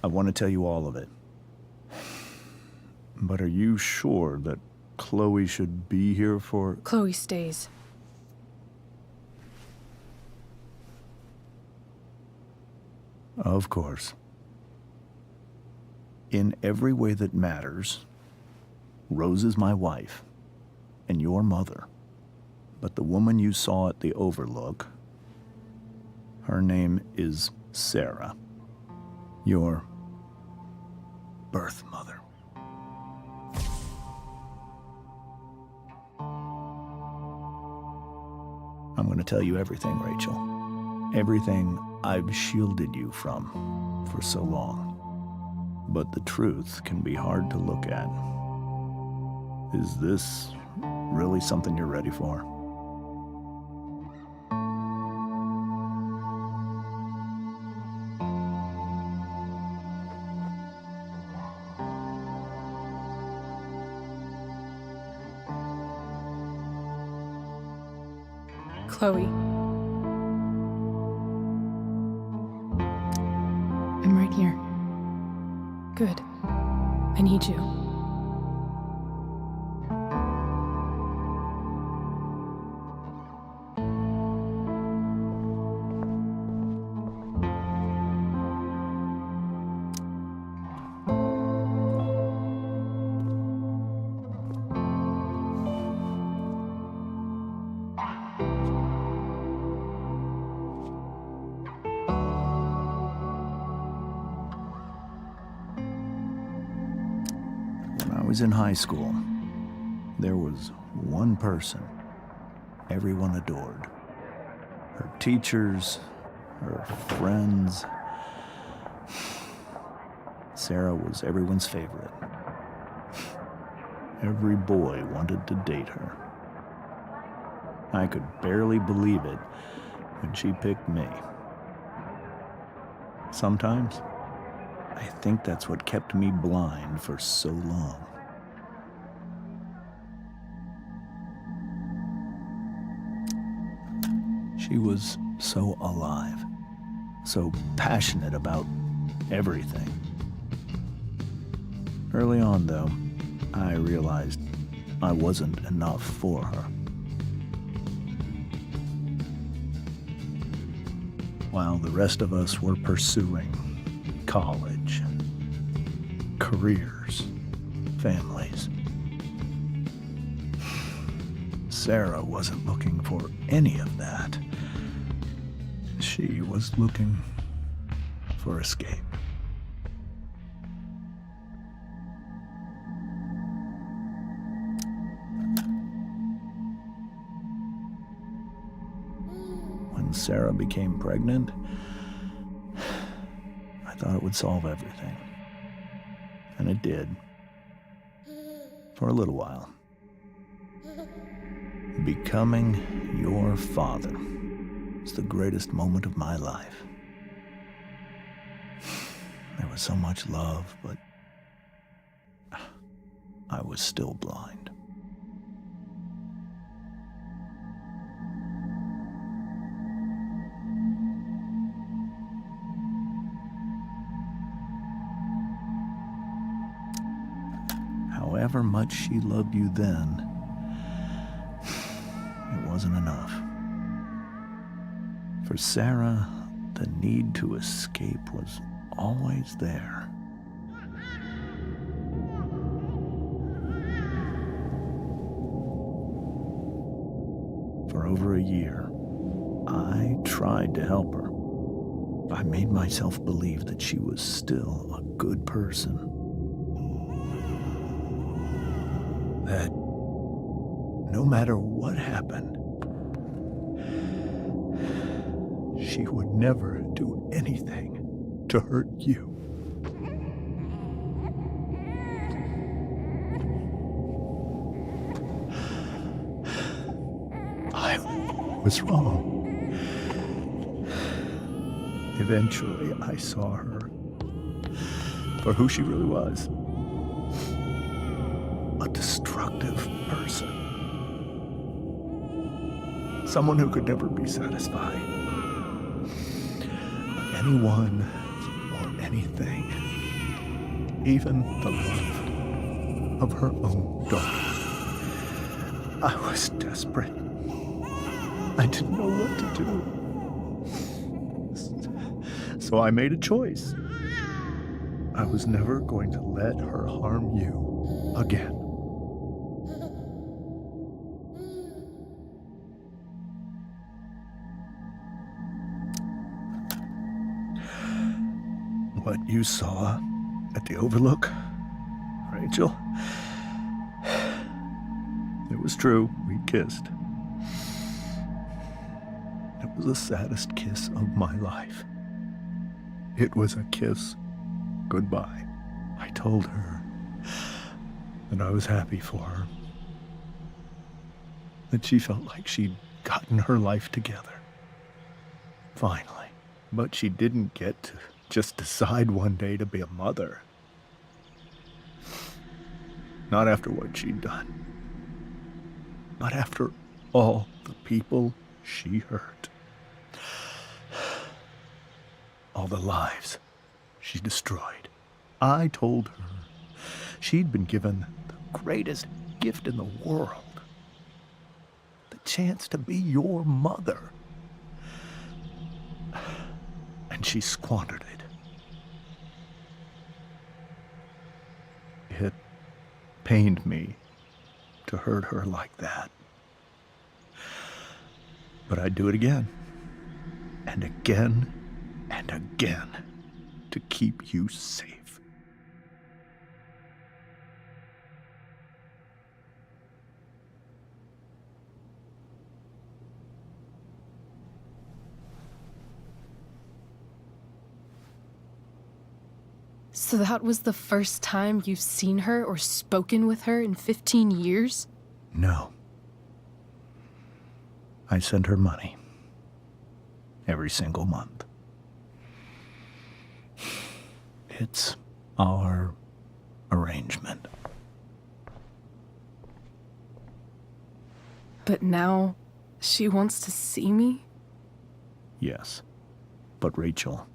I want to tell you all of it. But are you sure that Chloe should be here for... Chloe stays. Of course. In every way that matters, Rose is my wife and your mother. But the woman you saw at the Overlook, her name is Sarah, your birth mother. I'm going to tell you everything, Rachel. Everything I've shielded you from for so long. But the truth can be hard to look at. Is this really something you're ready for? Chloe. I'm right here. Good. I need you. In high school, there was one person everyone adored. Her teachers, her friends. Sarah was everyone's favorite. Every boy wanted to date her. I could barely believe it when she picked me. Sometimes, I think that's what kept me blind for so long. She was so alive, so passionate about everything. Early on, though, I realized I wasn't enough for her. While the rest of us were pursuing college, careers, families, Sarah wasn't looking for any of that. She was looking for escape. When Sarah became pregnant, I thought it would solve everything. And it did. For a little while. Becoming your father was the greatest moment of my life. There was so much love, but I was still blind. However much she loved you then, it wasn't enough. For Sarah, the need to escape was always there. For over a year, I tried to help her. I made myself believe that she was still a good person. That no matter what happened, she would never do anything to hurt you. I was wrong. Eventually, I saw her for who she really was. A destructive person. Someone who could never be satisfied. Anyone or anything even the love of her own daughter. I was desperate. I didn't know what to do. So I made a choice. I was never going to let her harm you again. What you saw at the Overlook, Räйchel, it was true. We kissed. It was the saddest kiss of my life. It was a kiss goodbye. I told her that I was happy for her, that she felt like she'd gotten her life together. Finally. But she didn't get to just decide one day to be a mother. Not after what she'd done. Not after all the people she hurt. All the lives she destroyed. I told her she'd been given the greatest gift in the world. The chance to be your mother. And she squandered it. It pained me to hurt her like that. But I'd do it again, and again, and again, to keep you safe. So that was the first time you've seen her or spoken with her in 15 years? No. I sent her money. Every single month. It's our arrangement. But now she wants to see me? Yes. But Räйchel,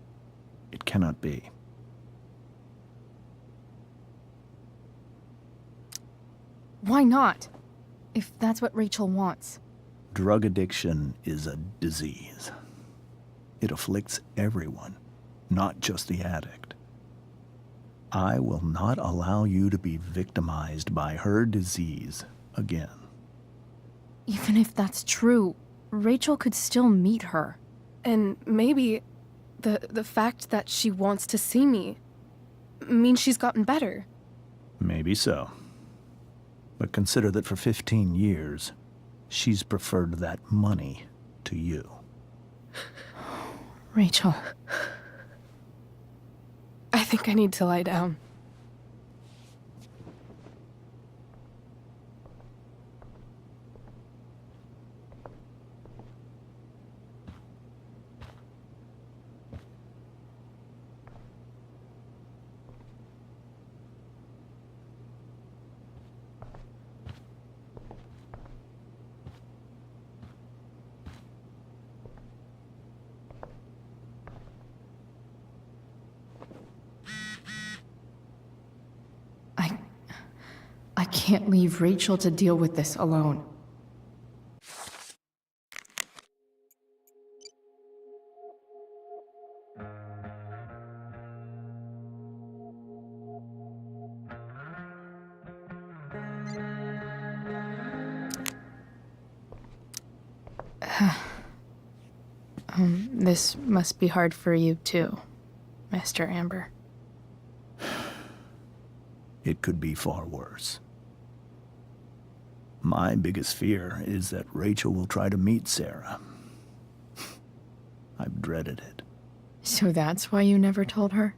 it cannot be. Why not? If that's what Räйchel wants. Drug addiction is a disease. It afflicts everyone, not just the addict. I will not allow you to be victimized by her disease again. Even if that's true, Räйchel could still meet her. And maybe the fact that she wants to see me means she's gotten better. Maybe so. But consider that for 15 years, she's preferred that money to you. Räйchel. I think I need to lie down. I can't leave Räйchel to deal with this alone. This must be hard for you too, Mr. Amber. It could be far worse. My biggest fear is that Räйchel will try to meet Сэра. I've dreaded it. So that's why you never told her?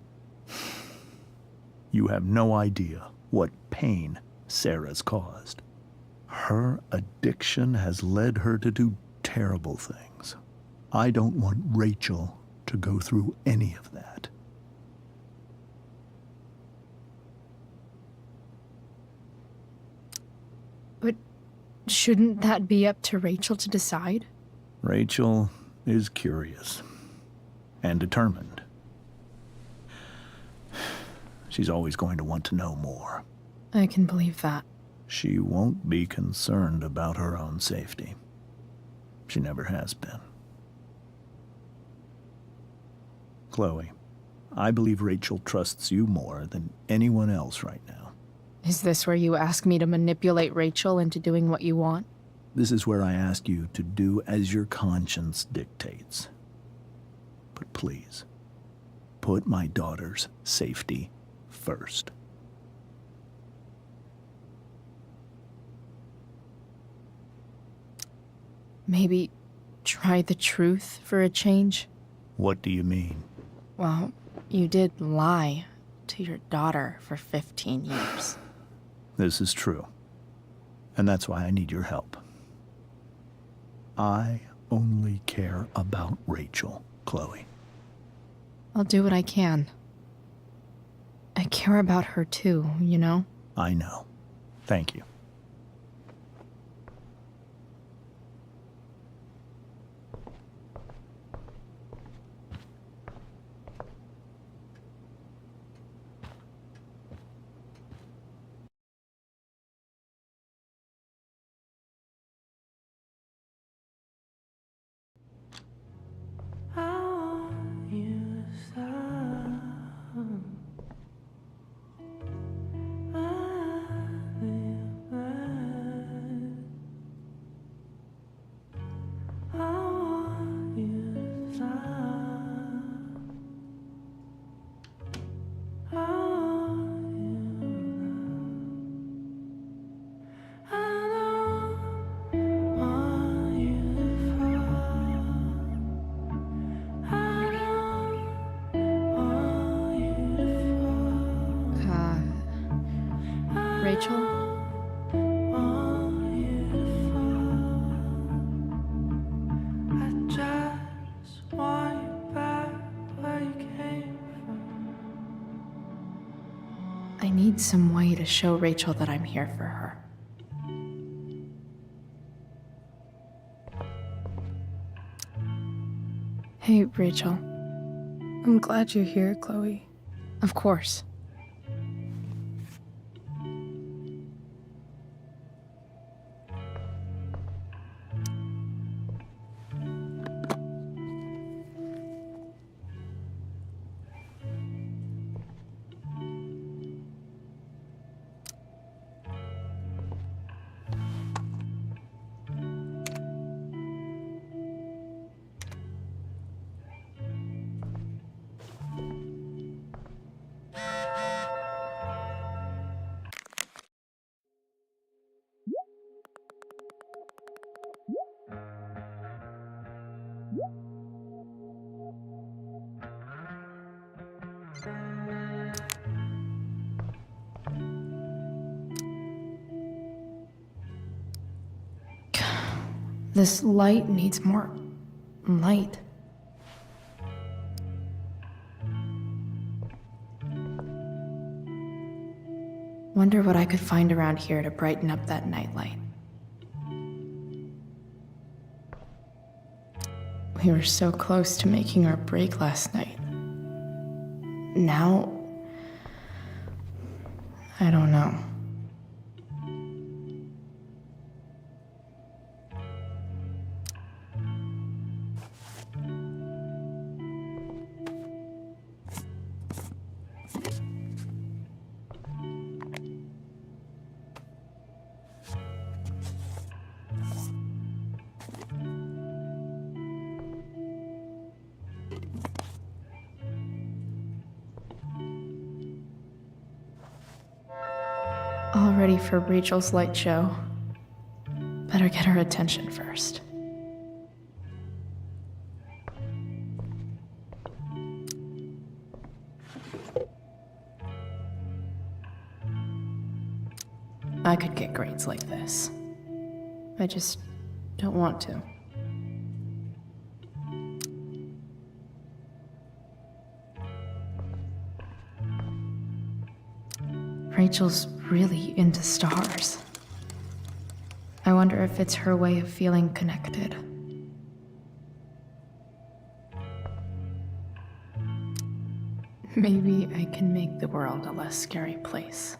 You have no idea what pain Сэra's caused. Her addiction has led her to do terrible things. I don't want Räйchel to go through any of that. But shouldn't that be up to Räйchel to decide? Räйchel is curious and determined. She's always going to want to know more. I can believe that. She won't be concerned about her own safety. She never has been. Chloe, I believe Рэйчел trusts you more than anyone else right now. Is this where you ask me to manipulate Рэйчel into doing what you want? This is where I ask you to do as your conscience dictates. But please, put my daughter's safety first. Maybe try the truth for a change? What do you mean? Well, you did lie to your daughter for 15 years. This is true. And that's why I need your help. I only care about Рэйчел, Chloe. I'll do what I can. I care about her too, you know? I know. Thank you. Рэйчel? I need some way to show Рэйчel that I'm here for her. Hey, Рэйchel. I'm glad you're here, Chloe. Of course. This light needs more light. Wonder what I could find around here to brighten up that nightlight. We were so close to making our break last night. Now, I don't know. All ready for Рэйчel's light show. Better get her attention first. I could get grades like this. I just don't want to. Рэйchel's really into stars. I wonder if it's her way of feeling connected. Maybe I can make the world a less scary place.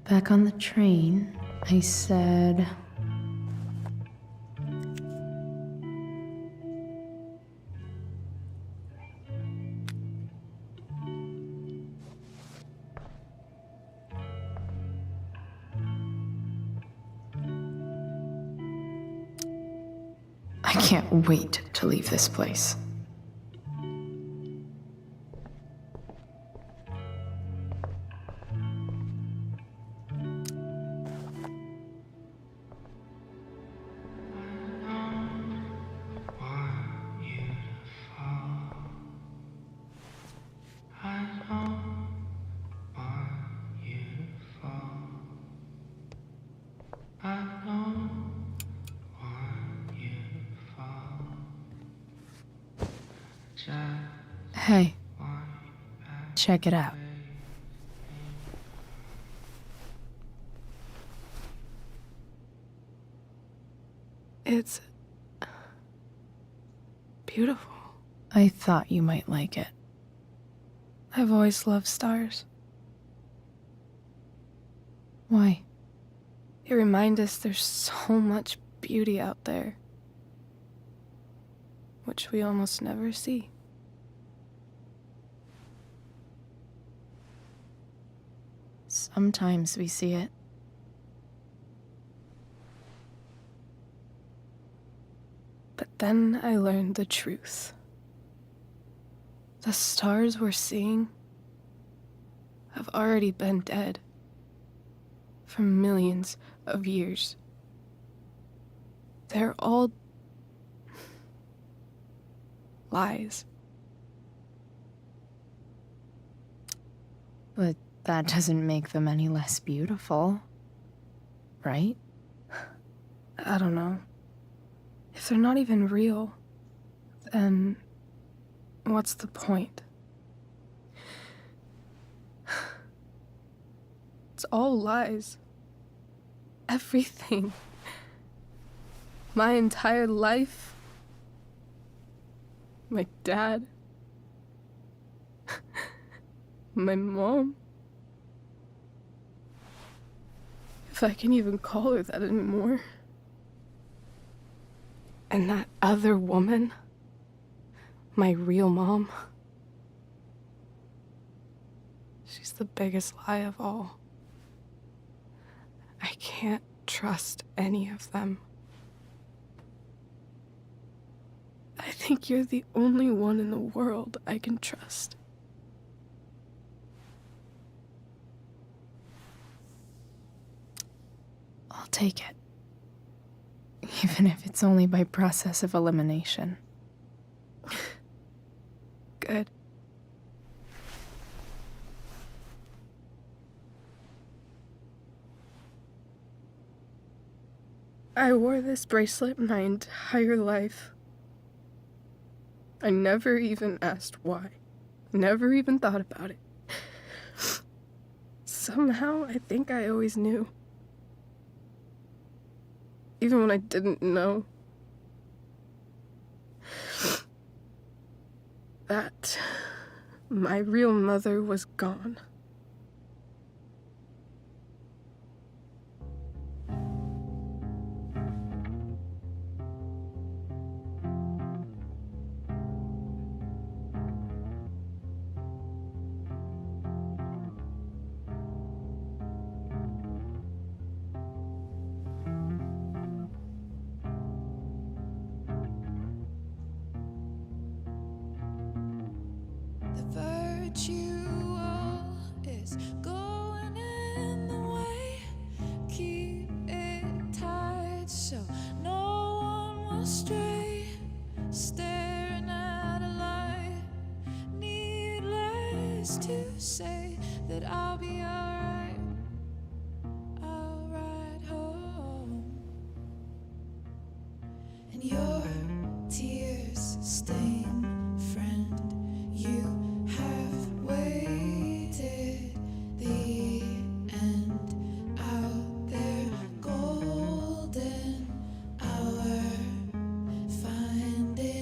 Back on the train, I said, I can't wait to leave this place. Hey, check it out. It's beautiful. I thought you might like it. I've always loved stars. Why? They remind us there's so much beauty out there, which we almost never see. Sometimes we see it. But then I learned the truth. The stars we're seeing have already been dead for millions of years. They're all lies. But that doesn't make them any less beautiful, right? I don't know. If they're not even real, then what's the point? It's all lies. Everything. My entire life. My dad. My mom. If I can even call her that anymore. And that other woman, my real mom, she's the biggest lie of all. I can't trust any of them. I think you're the only one in the world I can trust. I'll take it. Even if it's only by process of elimination. Good. I wore this bracelet my entire life. I never even asked why. Never even thought about it. Somehow, I think I always knew. Even when I didn't know. That my real mother was gone. Is going in the way. Keep it tight so no one will stray. Staring at a light. Needless to say that I'll be alright. I'll ride home. And your tears stain friend. You have waited the end out there, golden hour, finding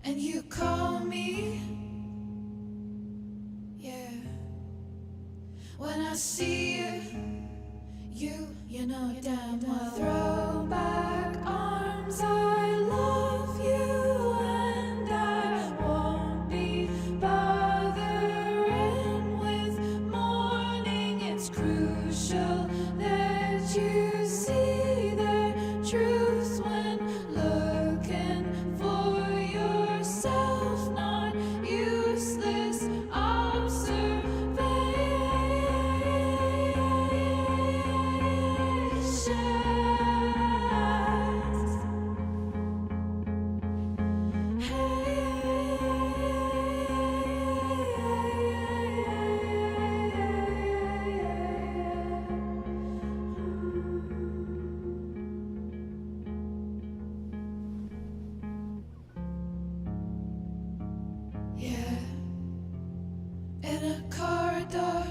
and you call me. Yeah. When I see you know damn well. Throw back arms, I love you, and I won't be bothering with mourning. It's crucial that you see the truth when looking for yourself, not useless yeah, in a corridor,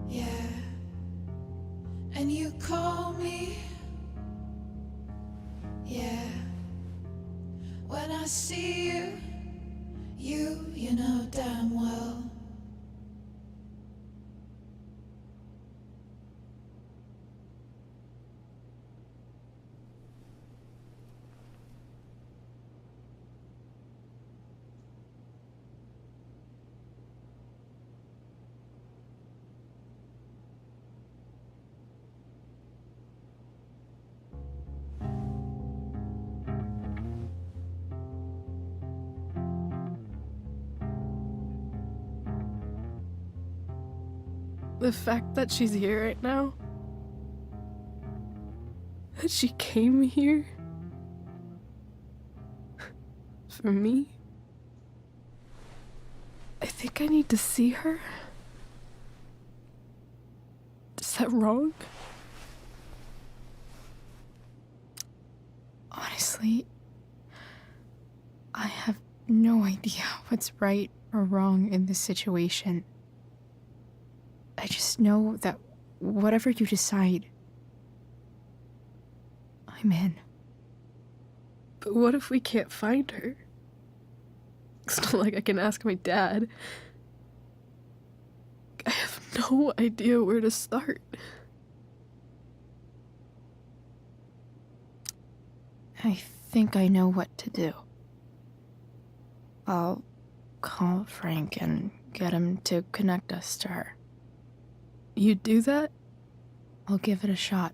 yeah, and you call me, yeah. When I see you know damn well. The fact that she's here right now, that she came here for me, I think I need to see her. Is that wrong? Honestly, I have no idea what's right or wrong in this situation. I just know that whatever you decide, I'm in. But what if we can't find her? It's not like I can ask my dad. I have no idea where to start. I think I know what to do. I'll call Frank and get him to connect us to her. You do that? I'll give it a shot.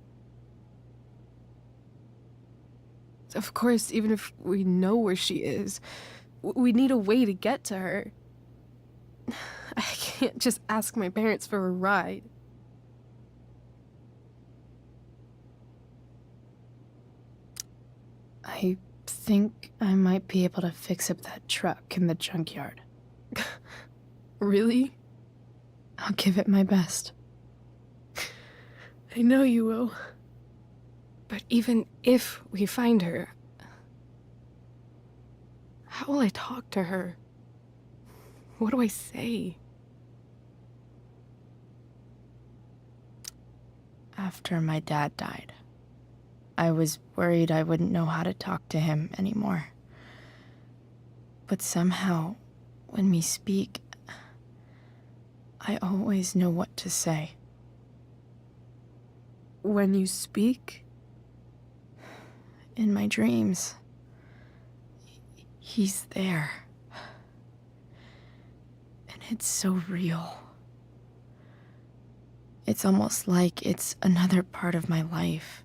Of course, even if we know where she is, we need a way to get to her. I can't just ask my parents for a ride. I think I might be able to fix up that truck in the junkyard. Really? I'll give it my best. I know you will. But even if we find her, how will I talk to her? What do I say? After my dad died, I was worried I wouldn't know how to talk to him anymore. But somehow, when we speak, I always know what to say. When you speak? In my dreams, he's there. And it's so real. It's almost like it's another part of my life.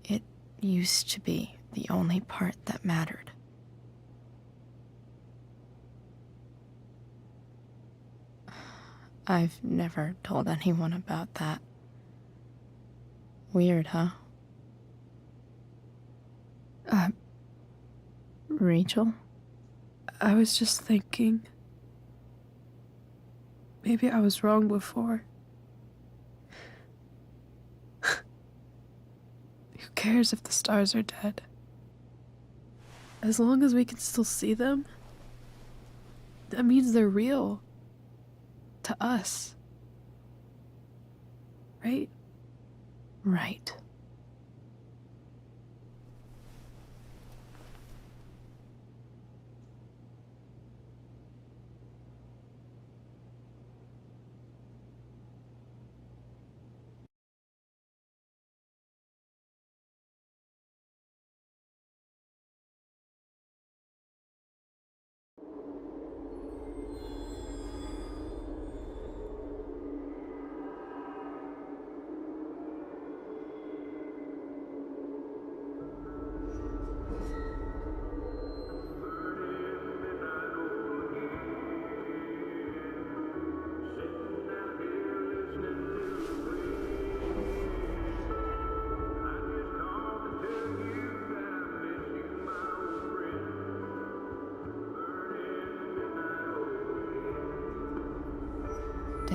It used to be the only part that mattered. I've never told anyone about that. Weird, huh? Рэйчел? I was just thinking. Maybe I was wrong before. Who cares if the stars are dead? As long as we can still see them, that means they're real. To us. Right? Right.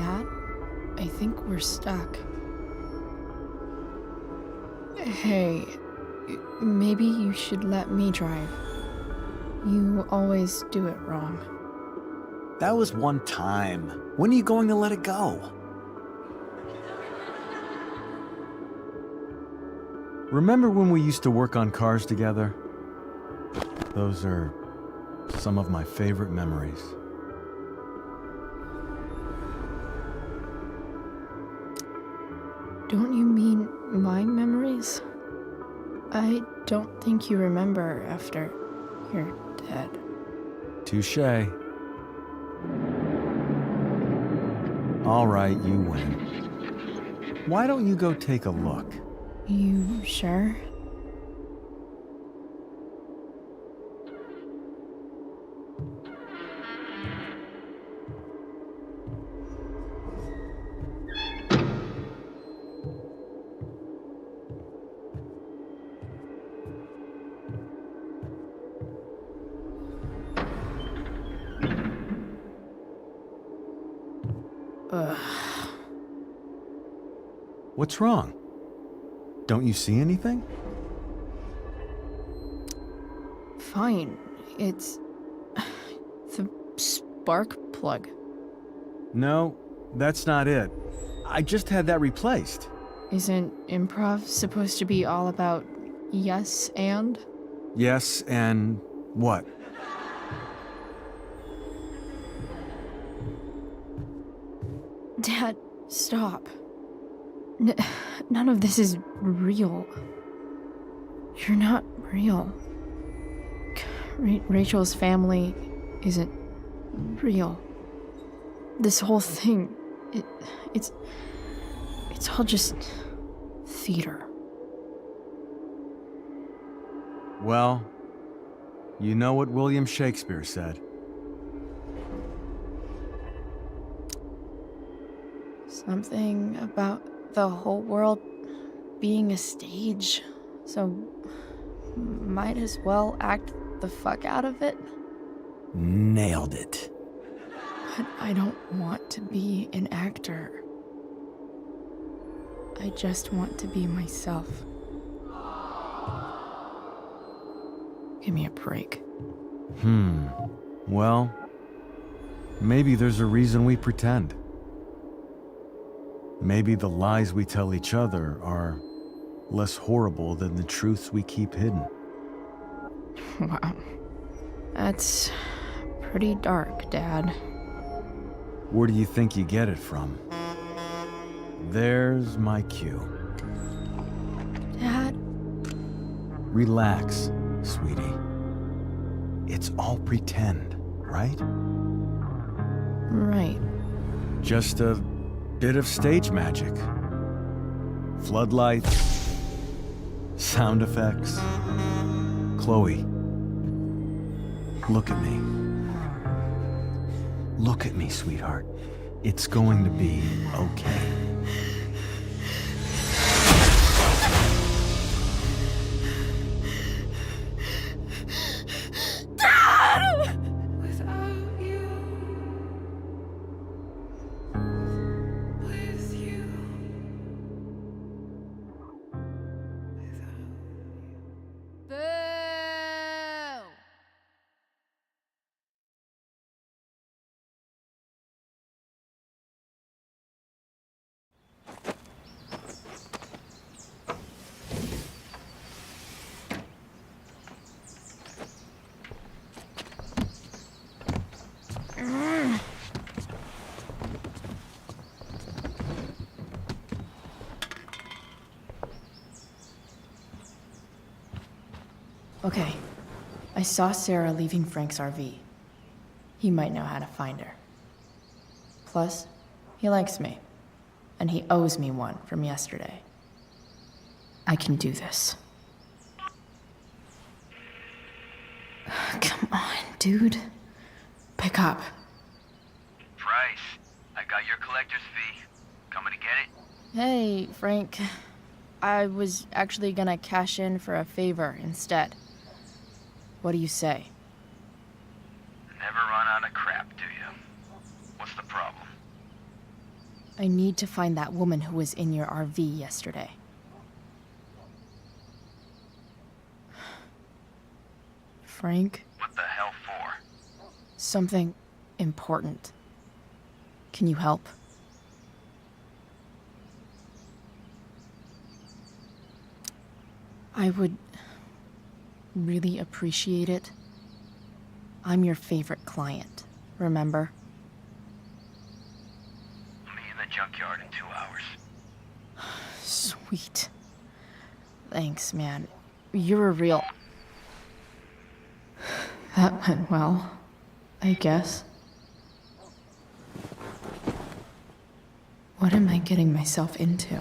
Dad, I think we're stuck. Hey, maybe you should let me drive. You always do it wrong. That was one time. When are you going to let it go? Remember when we used to work on cars together? Those are some of my favorite memories. Don't you mean my memories? I don't think you remember after you're dead. Touché. All right, you win. Why don't you go take a look? You sure? Ugh. What's wrong? Don't you see anything? Fine. It's the spark plug. No, that's not it. I just had that replaced. Isn't improv supposed to be all about yes and? Yes, and what? Dad, stop. None of this is real. You're not real. Rachel's family isn't real. This whole thing, it's all just theater. Well, you know what William Shakespeare said. Something about the whole world being a stage, so might as well act the fuck out of it. Nailed it. But I don't want to be an actor. I just want to be myself. Give me a break. Well, maybe there's a reason we pretend. Maybe the lies we tell each other are less horrible than the truths we keep hidden. Wow. That's pretty dark, Dad. Where do you think you get it from? There's my cue. Dad? Relax, sweetie. It's all pretend, right? Right. Just a bit of stage magic. Floodlights, sound effects. Chloe, look at me. Look at me, sweetheart. It's going to be okay. Without you, with you, Boo! Okay. I saw Sarah leaving Frank's RV. He might know how to find her. Plus, he likes me. And he owes me one from yesterday. I can do this. Come on, dude. Pick up. Price, I got your collector's fee. Coming to get it? Hey, Frank. I was actually gonna cash in for a favor instead. What do you say? Never run out of crap, do you? What's the problem? I need to find that woman who was in your RV yesterday. Frank? What the hell for? Something important. Can you help? I would really appreciate it. I'm your favorite client, remember? I'll meet you in the junkyard in 2 hours. Sweet. Thanks, man. You're a real... That went well, I guess. What am I getting myself into?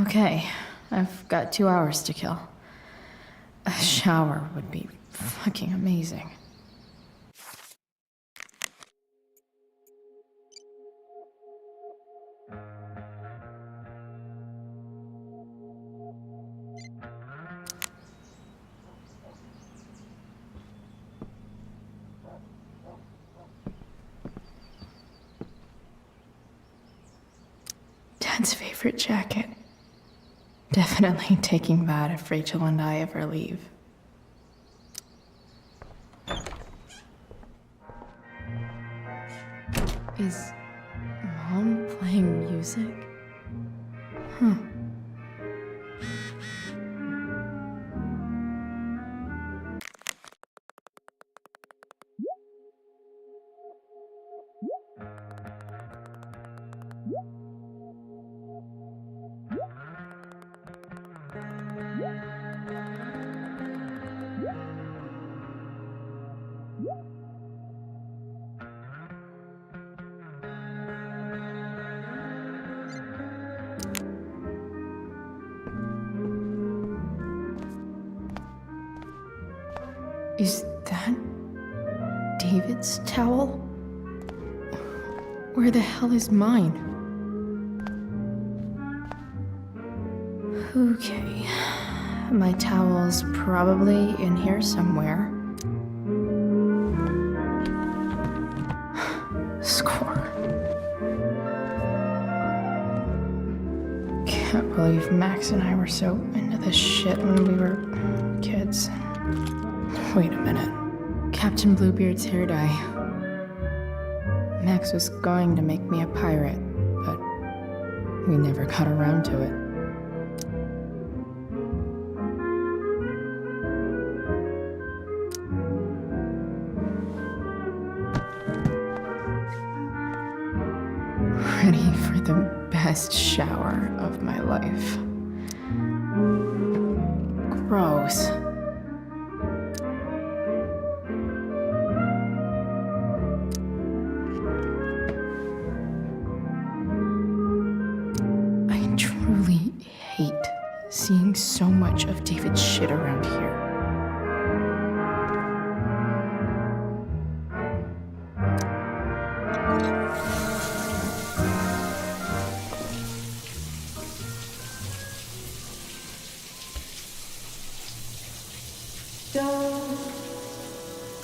Okay, I've got 2 hours to kill. A shower would be fucking amazing. Dad's favorite jacket. Definitely taking that if Rachel and I ever leave. Is Mom playing music? Huh. Is that David's towel? Where the hell is mine? Okay, my towel's probably in here somewhere. Score. Can't believe Max and I were so into this shit when we were kids. Wait a minute. Captain Bluebeard's hair dye. Max was going to make me a pirate, but we never got around to it. Ready for the best shower of my life. Gross. Seeing so much of David's shit around here. Don't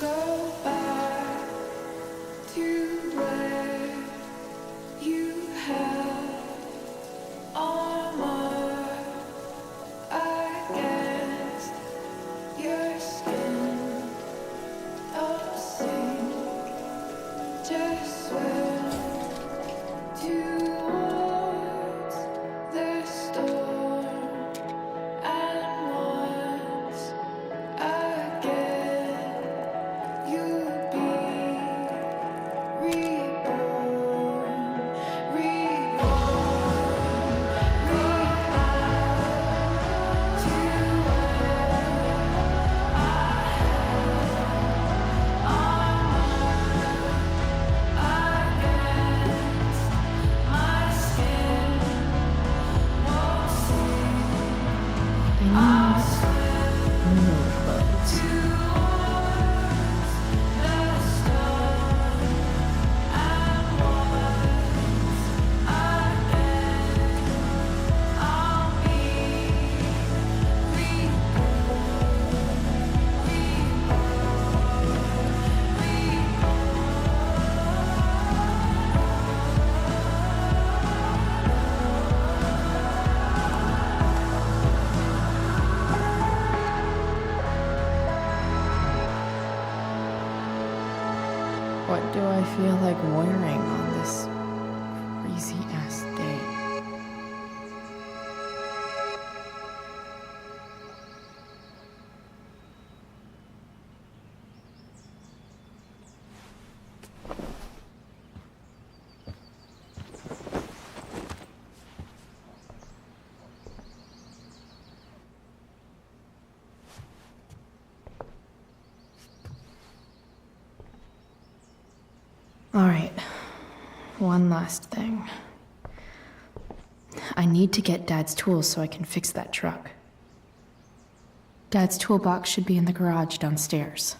go back to where you had armor against your skin. Don't sink, just swim towards the storm. And once again, you'll be reborn, reborn, reborn. do I feel like wearing on this crazy-ass day? All right, one last thing. I need to get Dad's tools so I can fix that truck. Dad's toolbox should be in the garage downstairs.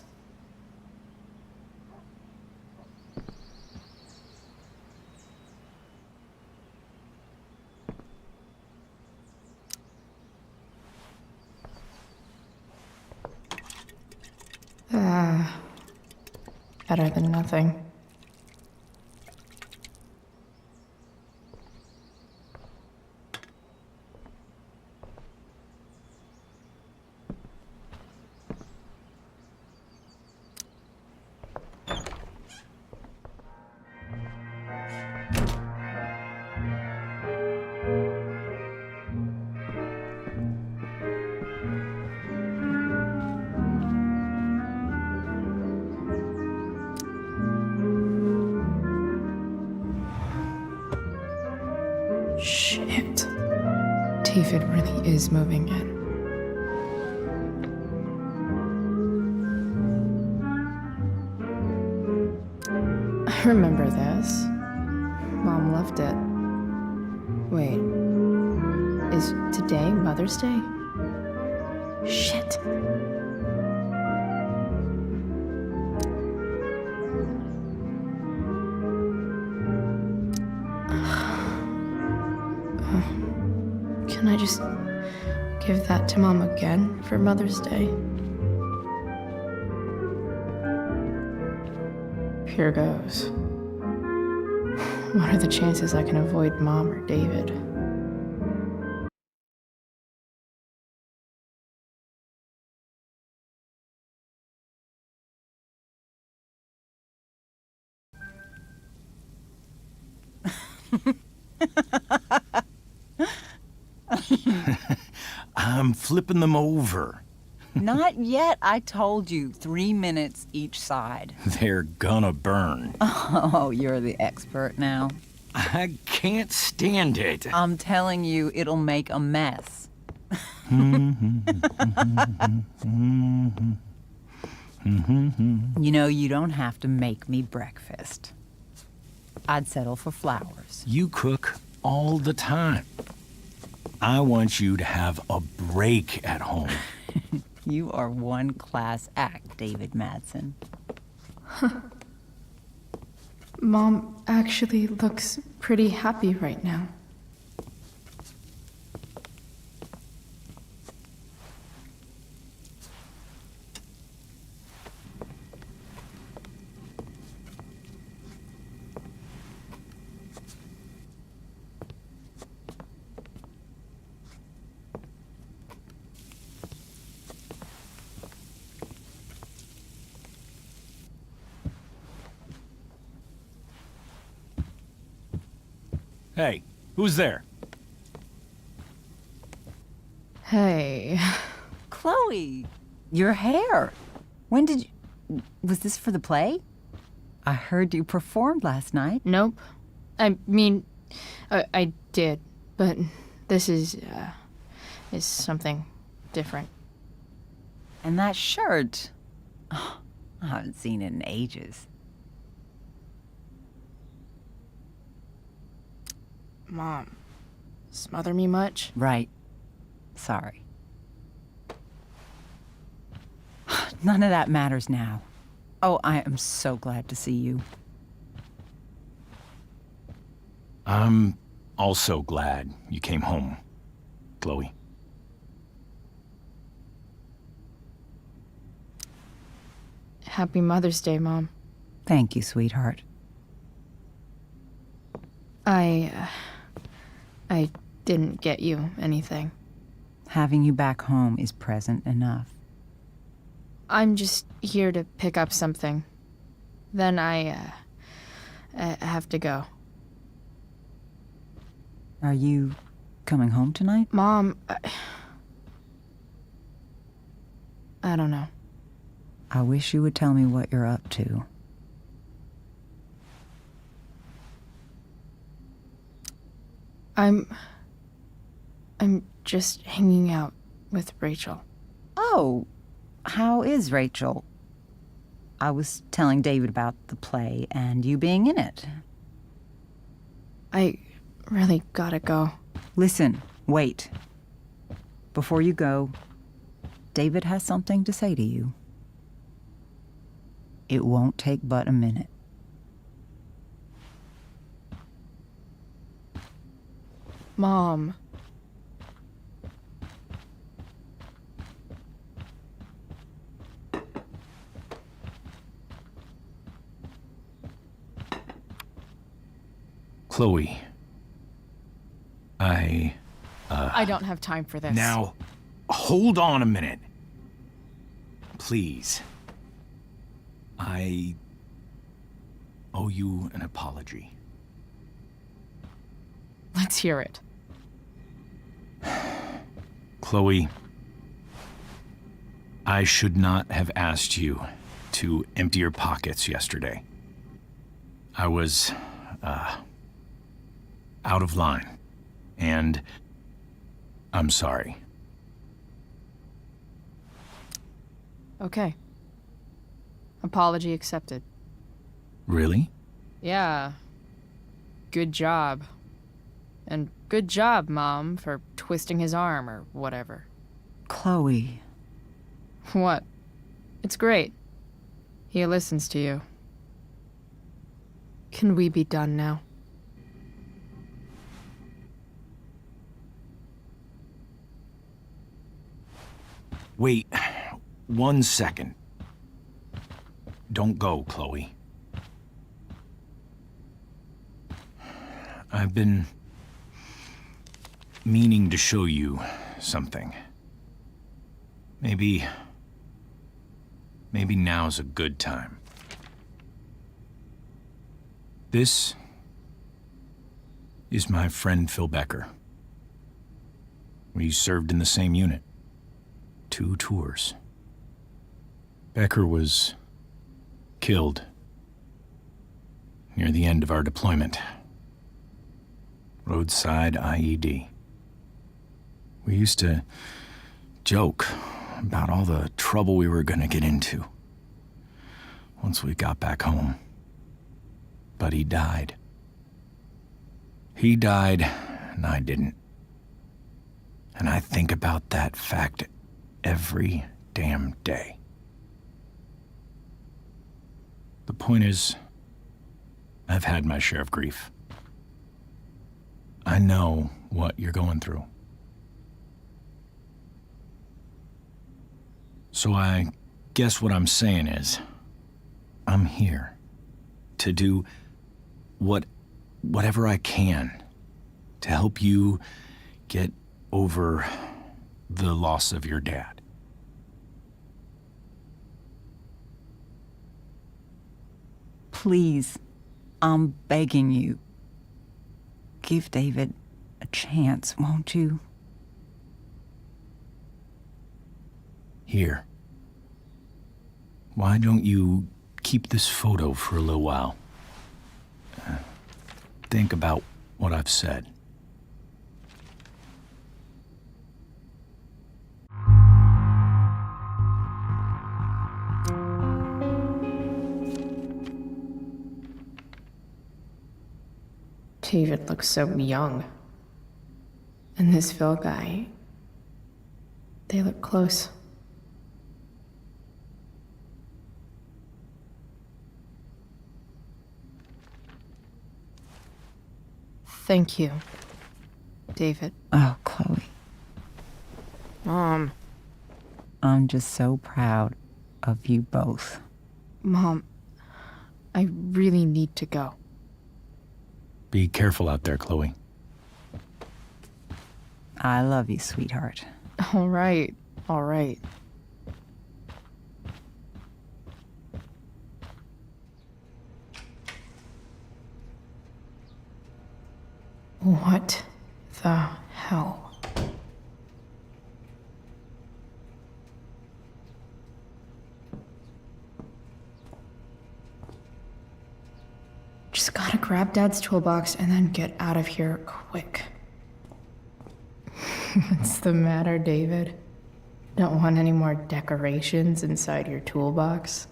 Better than nothing. Shit. David really is moving in. I remember this. Mom loved it. Wait. Is today Mother's Day? Shit. Can I just give that to Mom again for Mother's Day? Here goes. What are the chances I can avoid Mom or David? I'm flipping them over. Not yet. I told you, 3 minutes each side. They're gonna burn. Oh, you're the expert now. I can't stand it. I'm telling you, it'll make a mess. You know, you don't have to make me breakfast. I'd settle for flowers. You cook all the time. I want you to have a break at home. You are one class act, David Madsen. Mom actually looks pretty happy right now. Hey, who's there? Hey. Chloe, your hair. When did you... Was this for the play? I heard you performed last night. Nope. I mean, I did, but this is something different. And that shirt. Oh, I haven't seen it in ages. Mom, smother me much? Right. Sorry. None of that matters now. Oh, I am so glad to see you. I'm also glad you came home, Chloe. Happy Mother's Day, Mom. Thank you, sweetheart. I didn't get you anything. Having you back home is present enough. I'm just here to pick up something. Then I have to go. Are you coming home tonight? Mom, I don't know. I wish you would tell me what you're up to. I'm just hanging out with Räйchel. Oh, how is Räйchel? I was telling David about the play and you being in it. I really gotta go. Listen, wait. Before you go, David has something to say to you. It won't take but a minute. Mom. Chloe. I don't have time for this. Now, hold on a minute. Please. I owe you an apology. Let's hear it. Chloe, I should not have asked you to empty your pockets yesterday. I was, out of line, and I'm sorry. Okay. Apology accepted. Really? Yeah. Good job. And good job, Mom, for twisting his arm or whatever. Chloe. What? It's great. He listens to you. Can we be done now? Wait 1 second. Don't go, Chloe. I've been meaning to show you something. Maybe now's a good time. This is my friend Phil Becker. We served in the same unit. 2 tours. Becker was killed near the end of our deployment. Roadside IED. We used to joke about all the trouble we were gonna get into once we got back home. But he died. He died, and I didn't. And I think about that fact every damn day. The point is, I've had my share of grief. I know what you're going through. So I guess what I'm saying is, I'm here to do whatever I can to help you get over the loss of your dad. Please, I'm begging you. Give David a chance, won't you? Here. Why don't you keep this photo for a little while? Think about what I've said. David looks so young. And this Phil guy, they look close. Thank you, David. Oh, Chloe. Mom. I'm just so proud of you both. Mom, I really need to go. Be careful out there, Chloe. I love you, sweetheart. All right, all right. What the hell? Just gotta grab Dad's toolbox and then get out of here quick. What's the matter, David? Don't want any more decorations inside your toolbox?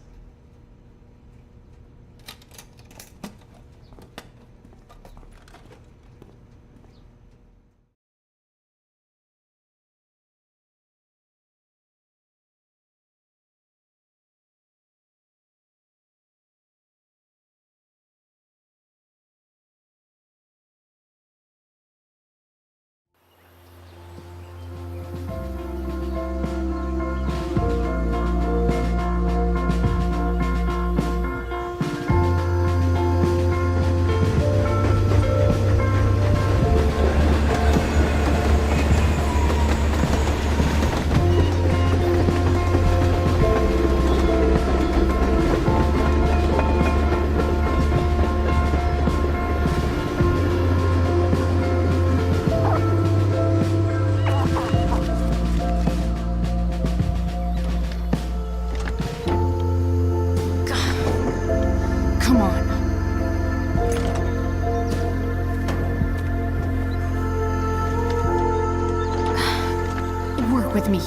With me here.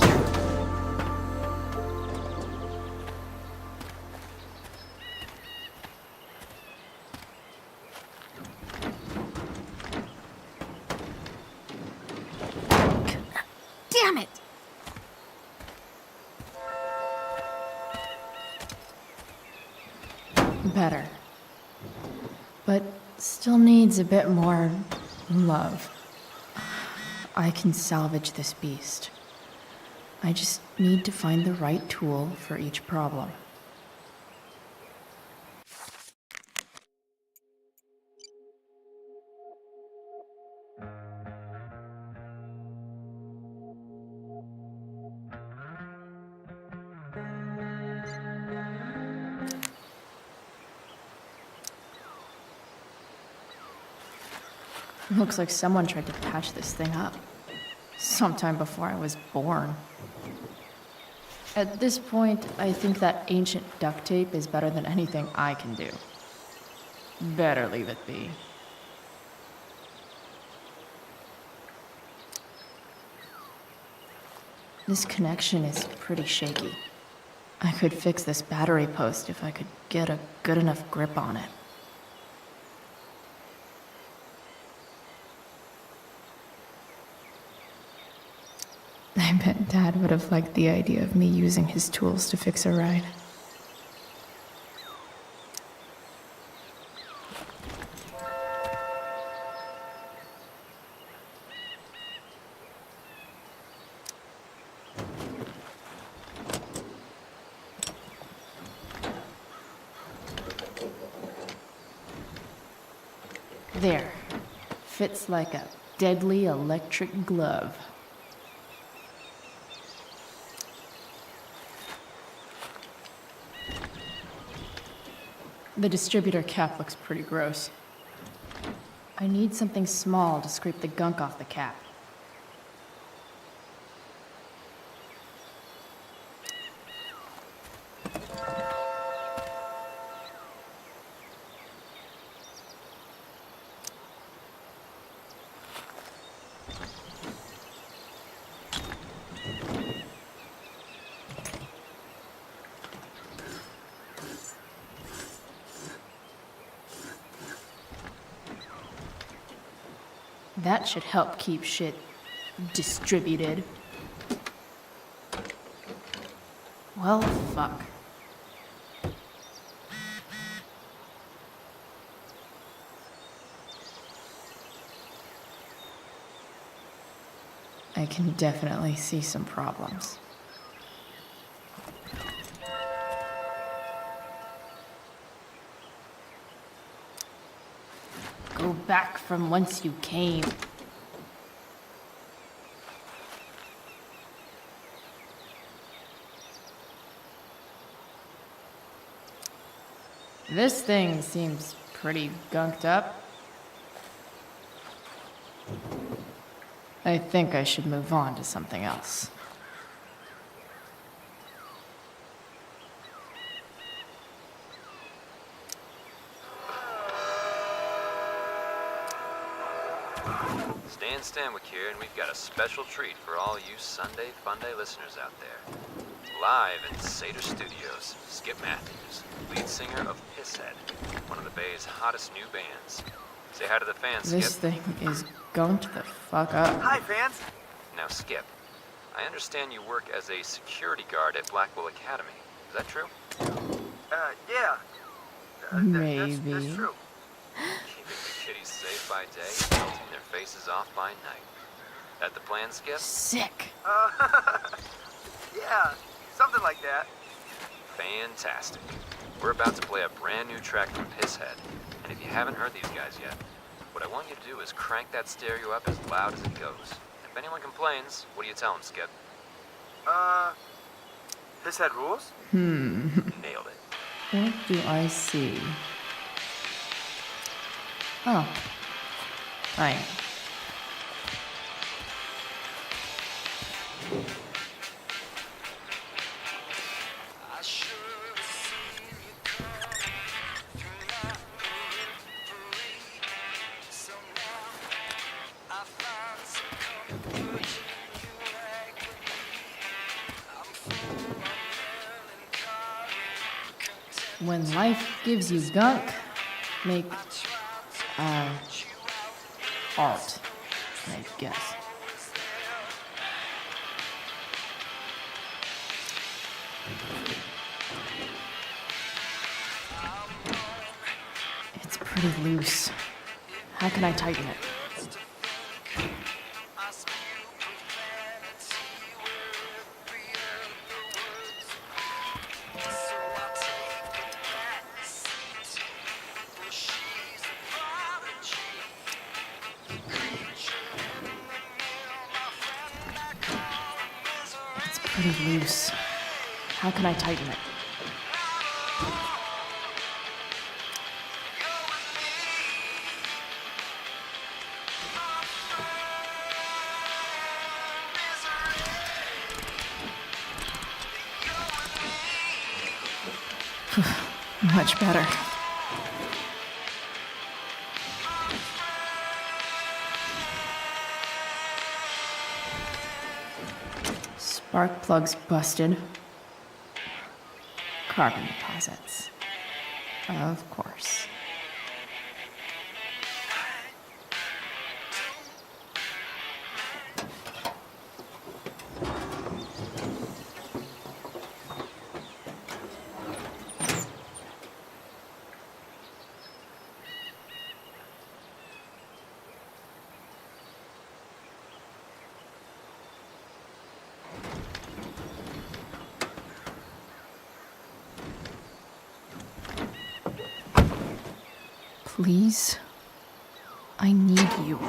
Damn it! Better. But still needs a bit more love. I can salvage this beast. I just need to find the right tool for each problem. Looks like someone tried to patch this thing up. Sometime before I was born. At this point, I think that ancient duct tape is better than anything I can do. Better leave it be. This connection is pretty shaky. I could fix this battery post if I could get a good enough grip on it. I bet Dad would have liked the idea of me using his tools to fix a ride. There. Fits like a deadly electric glove. The distributor cap looks pretty gross. I need something small to scrape the gunk off the cap. That should help keep shit distributed. Well, fuck. I can definitely see some problems. Go back from whence you came. This thing seems pretty gunked up. I think I should move on to something else. Stan Stanwyck here, and we've got a special treat for all you Sunday Funday listeners out there. Live in Seder Studios, Skip Matthews, lead singer of Pisshead, one of the Bay's hottest new bands. Say hi to the fans, This Skip. thing is going to the fuck up. Hi, fans. Now, Skip, I understand you work as a security guard at Blackwell Academy. Is that true? Yeah. Maybe. That's true. Keeping the kiddies safe by day, melting their faces off by night. That the plan, Skip? Sick. Yeah, something like that. Fantastic. We're about to play a brand new track from Pisshead, and if you haven't heard these guys yet, what I want you to do is crank that stereo up as loud as it goes. If anyone complains, what do you tell them, Skip? Pisshead rules? Nailed it. What do I see? Oh. I am. When life gives you gunk, make, art, I guess. It's pretty loose. How can I tighten it? It's pretty loose. How can I tighten it? Much better. Spark plugs busted. Carbon deposits. Of course. Please, I need you.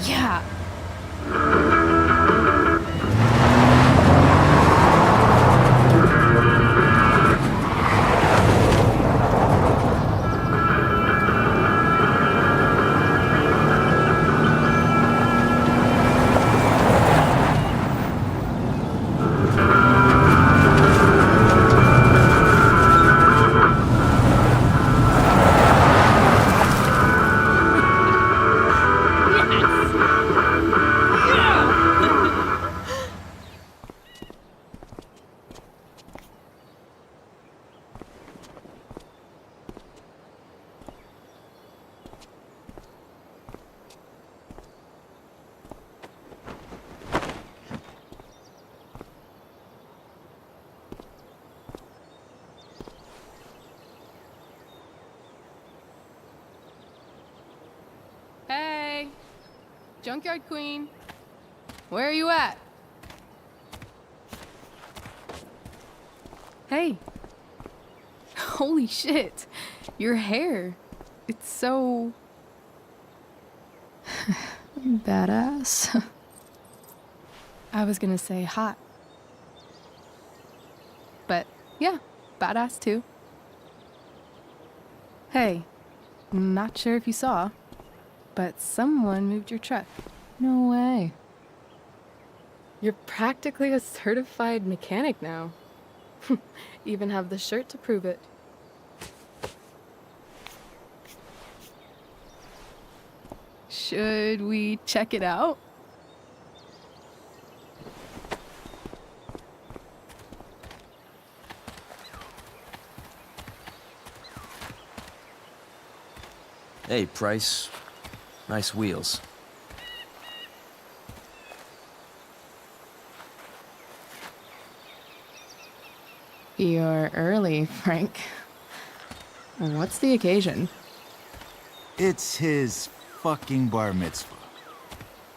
Yeah. Hey, Junkyard Queen. Where are you at? Hey. Holy shit. Your hair. It's so... Badass. I was gonna say hot. But yeah, badass too. Hey, not sure if you saw, but someone moved your truck. No way. You're practically a certified mechanic now. Even have the shirt to prove it. Should we check it out? Hey, Price. Nice wheels. You're early, Frank. What's the occasion? It's his fucking bar mitzvah.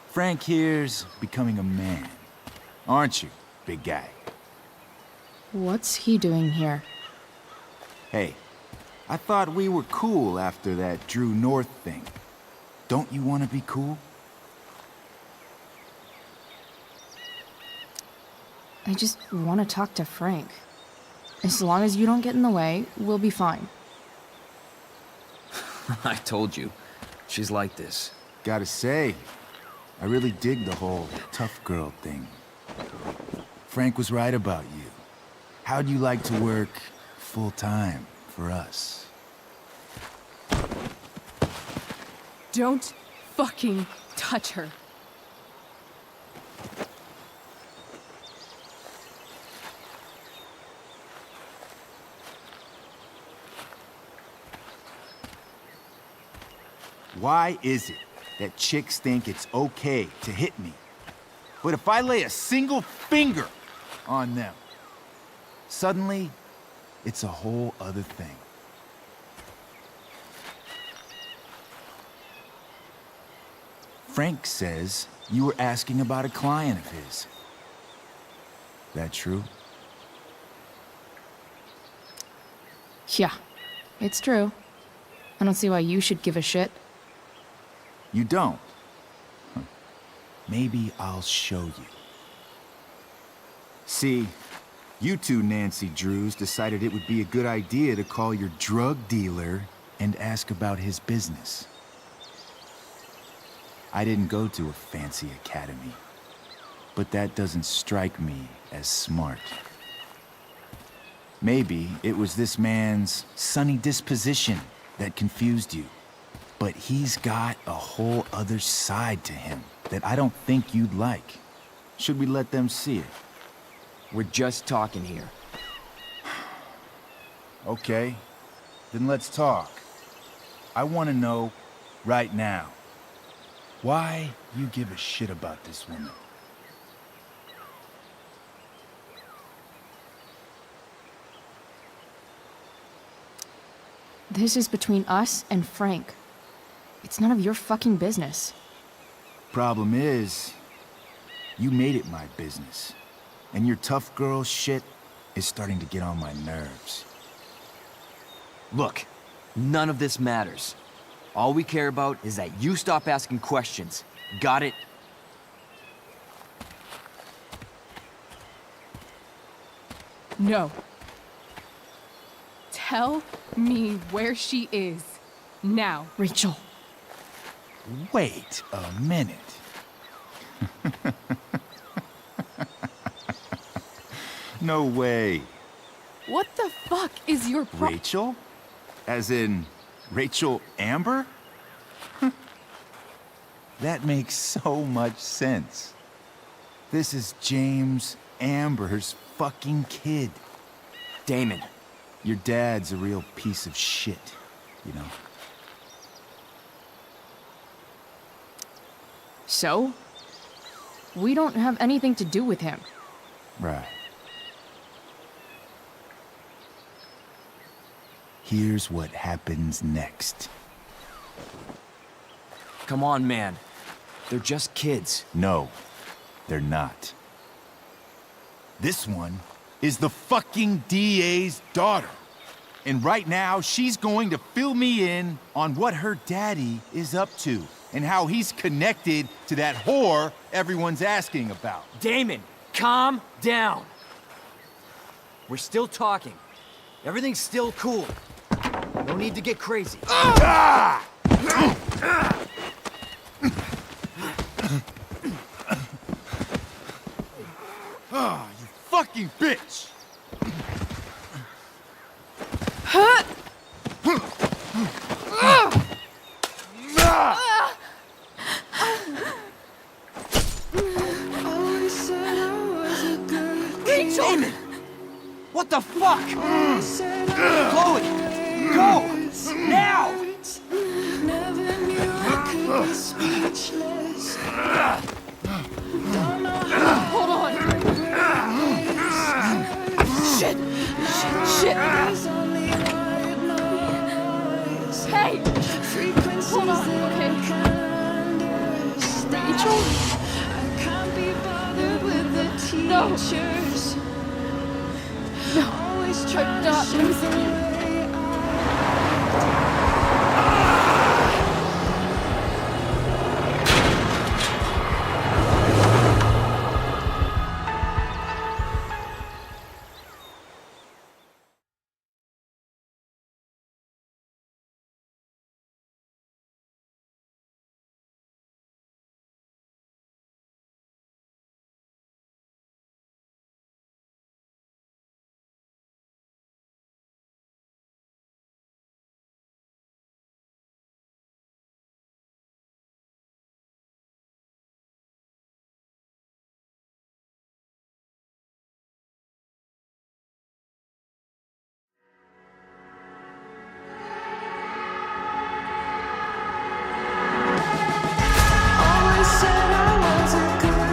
Frank here's becoming a man. Aren't you, big guy? What's he doing here? Hey, I thought we were cool after that Drew North thing. Don't you want to be cool? I just want to talk to Frank. As long as you don't get in the way, we'll be fine. I told you. She's like this. Gotta say, I really dig the whole tough girl thing. Frank was right about you. How'd you like to work full-time for us? Don't fucking touch her. Why is it that chicks think it's okay to hit me? But if I lay a single finger on them, suddenly, it's a whole other thing. Frank says you were asking about a client of his. That true? Yeah, it's true. I don't see why you should give a shit. You don't? Huh. Maybe I'll show you. See, you two Nancy Drews decided it would be a good idea to call your drug dealer and ask about his business. I didn't go to a fancy academy, but that doesn't strike me as smart. Maybe it was this man's sunny disposition that confused you. But he's got a whole other side to him that I don't think you'd like. Should we let them see it? We're just talking here. Okay, then let's talk. I want to know right now why you give a shit about this woman. This is between us and Frank. It's none of your fucking business. Problem is, you made it my business. And your tough girl shit is starting to get on my nerves. Look, none of this matters. All we care about is that you stop asking questions. Got it? No. Tell me where she is. Now. Räйchel. Wait a minute. No way. What the fuck is your Räйchel? As in, Räйchel Amber? That makes so much sense. This is James Amber's fucking kid. Damon. Your dad's a real piece of shit, you know? So? We don't have anything to do with him. Right. Here's what happens next. Come on, man. They're just kids. No, they're not. This one is the fucking DA's daughter. And right now, she's going to fill me in on what her daddy is up to. and how he's connected to that whore everyone's asking about. Damon, calm down. We're still talking. Everything's still cool. No need to get crazy. Ah! Ah, you fucking bitch! Räйchel! What the fuck? Chloe! Go! Now! Never knew I could be speechless. Don't know how. Hold on. Shit! Shit! Hey! Hold on, okay? Räйchel? I can't be bothered with the teachers. No. Always I'm trying to not show losing you. the way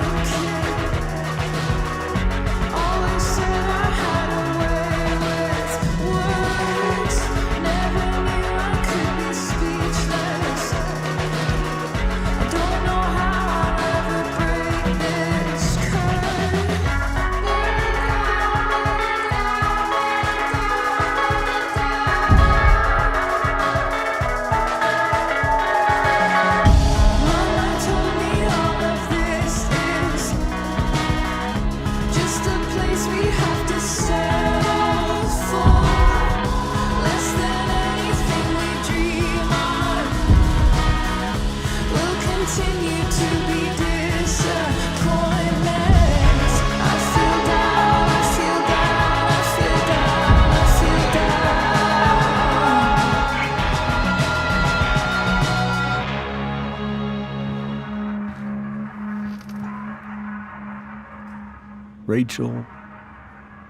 Räйchel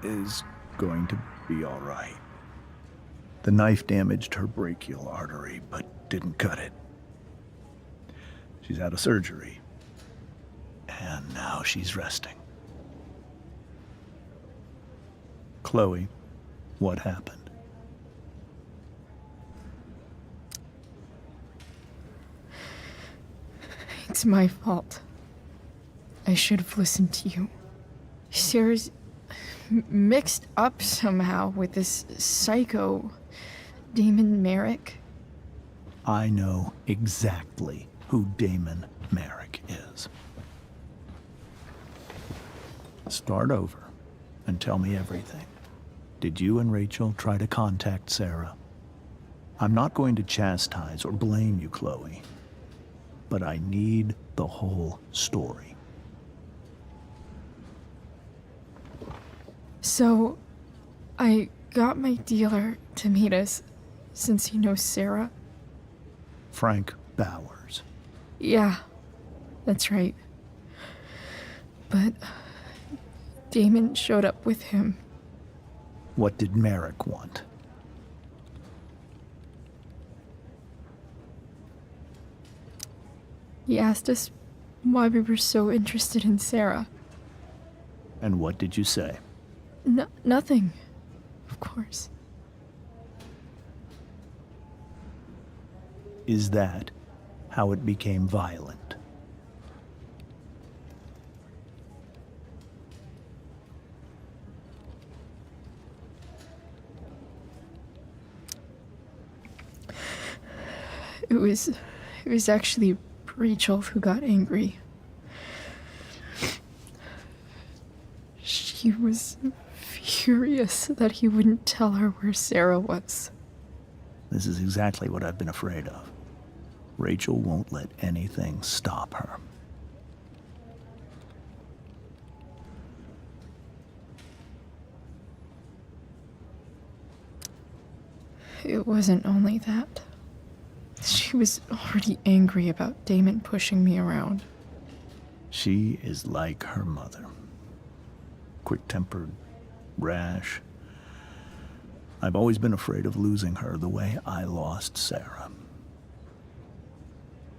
is going to be all right. The knife damaged her brachial artery, but didn't cut it. She's out of surgery, and now she's resting. Chloe, what happened? It's my fault. I should have listened to you. Sarah's mixed up somehow with this psycho Damon Merrick. I know exactly who Damon Merrick is. Start over and tell me everything. Did you and Räйchel try to contact Sarah? I'm not going to chastise or blame you, Chloe, but I need the whole story. So, I got my dealer to meet us, since he knows Sarah. Frank Bowers. Yeah, that's right. But Damon showed up with him. What did Merrick want? He asked us why we were so interested in Sarah. And what did you say? Nothing, of course. Is that how it became violent? It was actually Рэйчel who got angry. She was furious that he wouldn't tell her where Sarah was. This is exactly what I've been afraid of. Рэйчel won't let anything stop her. It wasn't only that. She was already angry about Damon pushing me around. She is like her mother. Quick-tempered, rash. I've always been afraid of losing her the way I lost Sarah.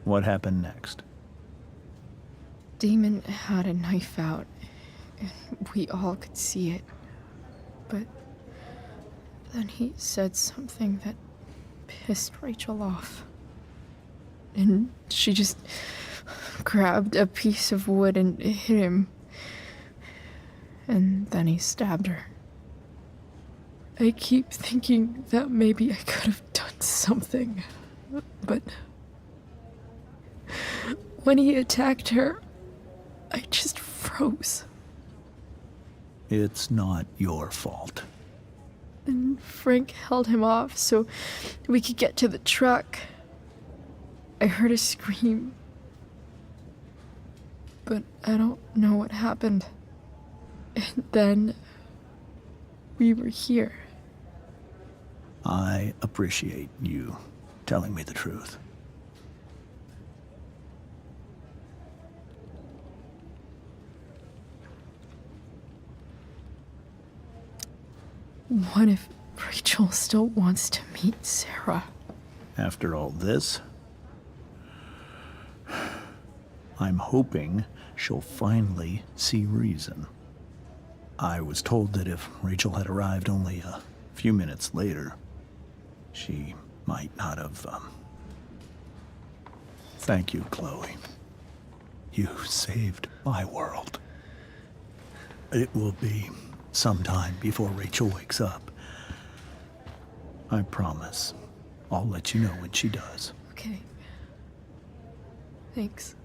What happened next? Damon had a knife out, and we all could see it. But then he said something that pissed Рэйчel off. And she just grabbed a piece of wood and hit him. And then he stabbed her. I keep thinking that maybe I could have done something, but when he attacked her, I just froze. It's not your fault. And Frank held him off so we could get to the truck. I heard a scream, but I don't know what happened. And then we were here. I appreciate you telling me the truth. What if Рэйчel still wants to meet Sarah? After all this, I'm hoping she'll finally see reason. I was told that if Рэйchel had arrived only a few minutes later, she might not have, Thank you, Chloe. You saved my world. It will be some time before Рэйchel wakes up. I promise. I'll let you know when she does. Okay. Thanks.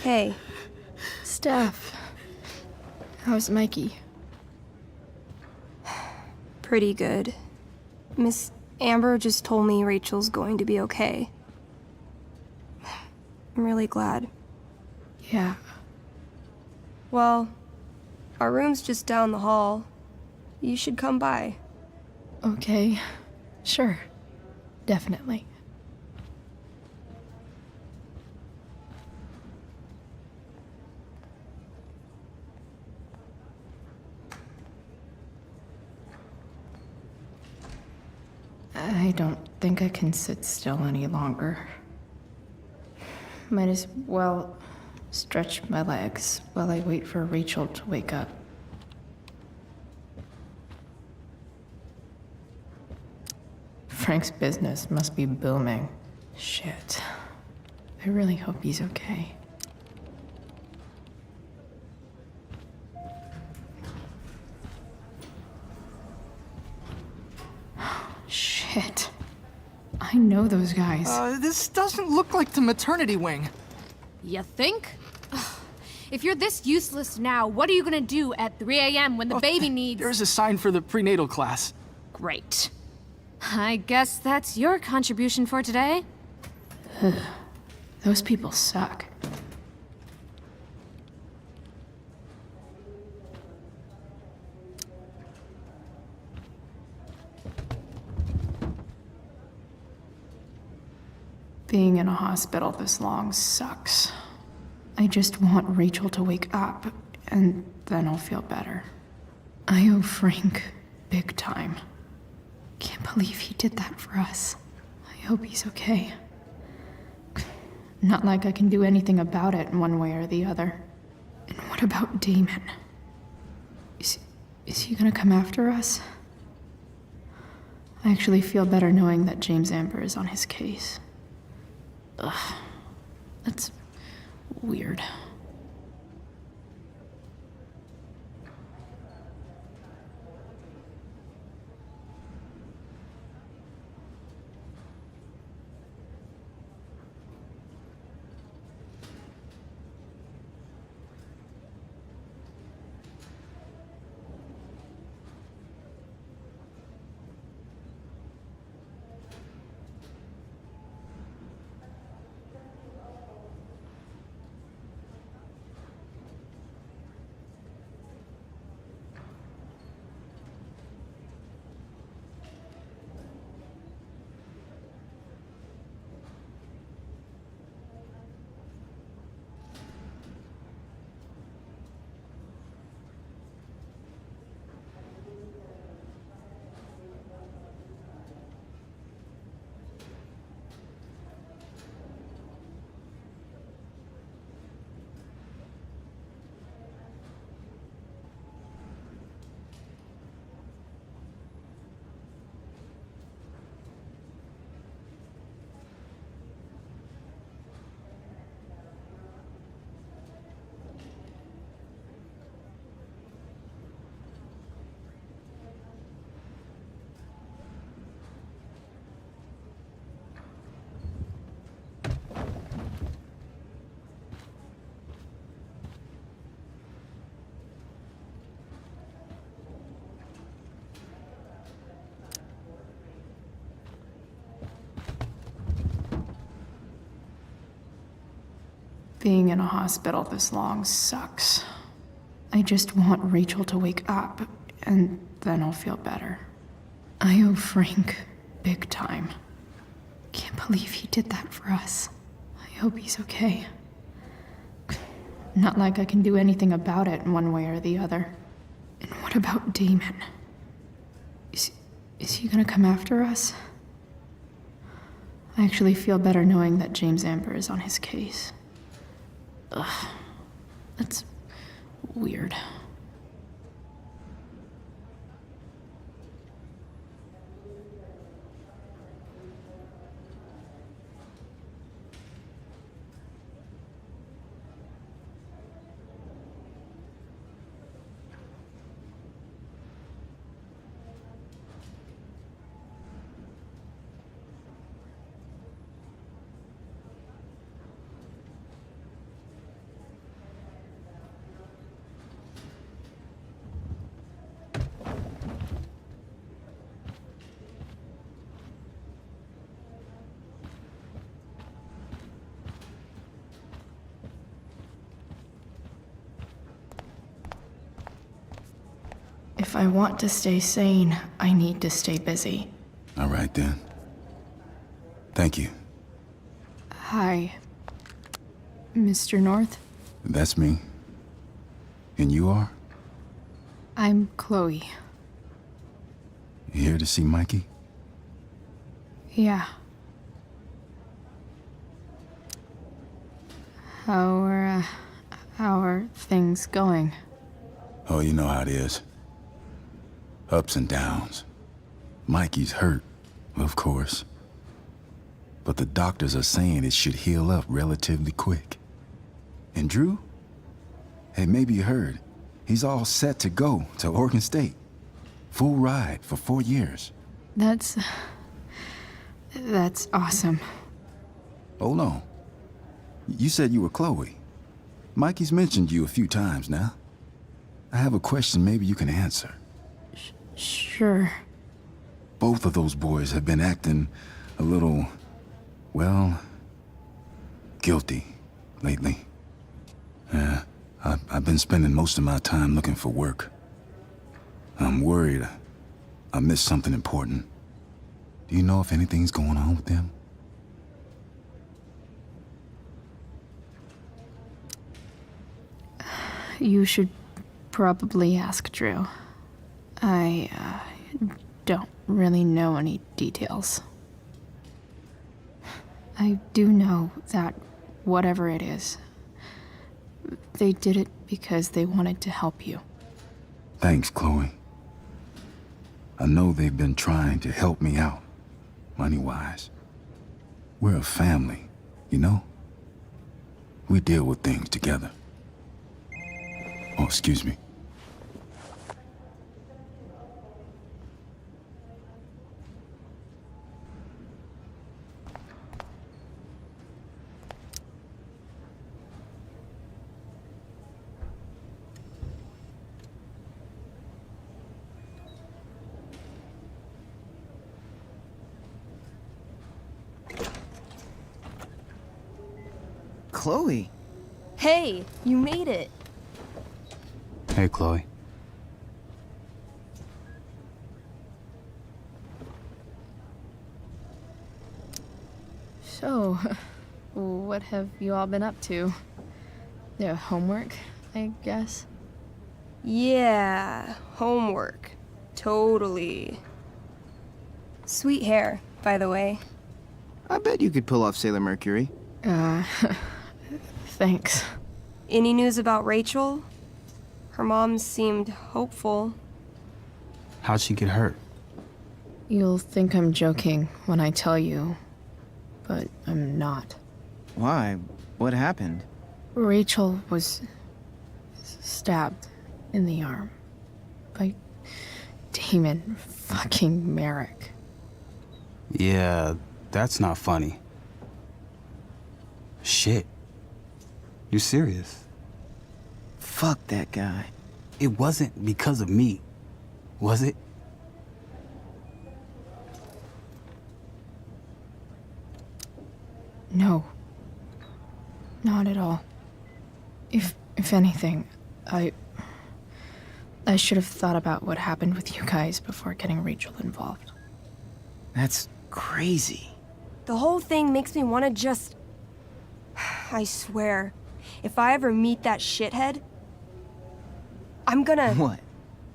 Hey. Steph. How's Mikey? Pretty good. Miss Amber just told me Rachel's going to be okay. I'm really glad. Yeah. Well, our room's just down the hall. You should come by. Okay. Sure. Definitely. I don't think I can sit still any longer. Might as well stretch my legs while I wait for Рэйчел to wake up. Frank's business must be booming. Shit. I really hope he's okay. Shit. I know those guys. This doesn't look like the maternity wing. You think? Ugh. If you're this useless now, what are you gonna do at 3 a.m. when the baby needs— There's a sign for the prenatal class. Great. I guess that's your contribution for today. Those people suck. Being in a hospital this long sucks. I just want Рэйчel to wake up, and then I'll feel better. I owe Frank big time. Can't believe he did that for us. I hope he's okay. Not like I can do anything about it one way or the other. And what about Damon? Is he gonna come after us? I actually feel better knowing that James Amber is on his case. Ugh. That's weird. Being in a hospital this long sucks. I just want Räйchel to wake up, and then I'll feel better. I owe Frank big time. Can't believe he did that for us. I hope he's okay. Not like I can do anything about it one way or the other. And what about Damon? Is he gonna come after us? I actually feel better knowing that James Amber is on his case. Ugh, that's weird. If I want to stay sane, I need to stay busy. All right, then. Thank you. Hi, Mr. North. That's me. And you are? I'm Chloe. You here to see Mikey? Yeah. How are things going? Oh, you know how it is. Ups and downs. Mikey's hurt, of course. But the doctors are saying it should heal up relatively quick. And Drew? Hey, maybe you heard. He's all set to go to Oregon State. Full ride for 4 years. That's awesome. Hold on. You said you were Chloe. Mikey's mentioned you a few times now. I have a question maybe you can answer. Sure. Both of those boys have been acting a little, well, guilty lately. I've been spending most of my time looking for work. I'm worried I missed something important. Do you know if anything's going on with them? You should probably ask Drew. I don't really know any details. I do know that whatever it is, they did it because they wanted to help you. Thanks, Chloe. I know they've been trying to help me out, money-wise. We're a family, you know? We deal with things together. Oh, excuse me. Chloe. Hey, you made it. Hey, Chloe. So, what have you all been up to? Yeah, homework, I guess? Yeah, homework. Totally. Sweet hair, by the way. I bet you could pull off Sailor Mercury. Thanks. Any news about Рэйчел? Her mom seemed hopeful. How'd she get hurt? You'll think I'm joking when I tell you, but I'm not. Why? What happened? Рэйчel was stabbed in the arm by Damon fucking Merrick. Yeah, that's not funny. Shit. You serious? Fuck that guy. It wasn't because of me, was it? No. Not at all. If anything, I should have thought about what happened with you guys before getting Рэйчел involved. That's crazy. The whole thing makes me want to just... I swear, if I ever meet that shithead, I'm gonna... What?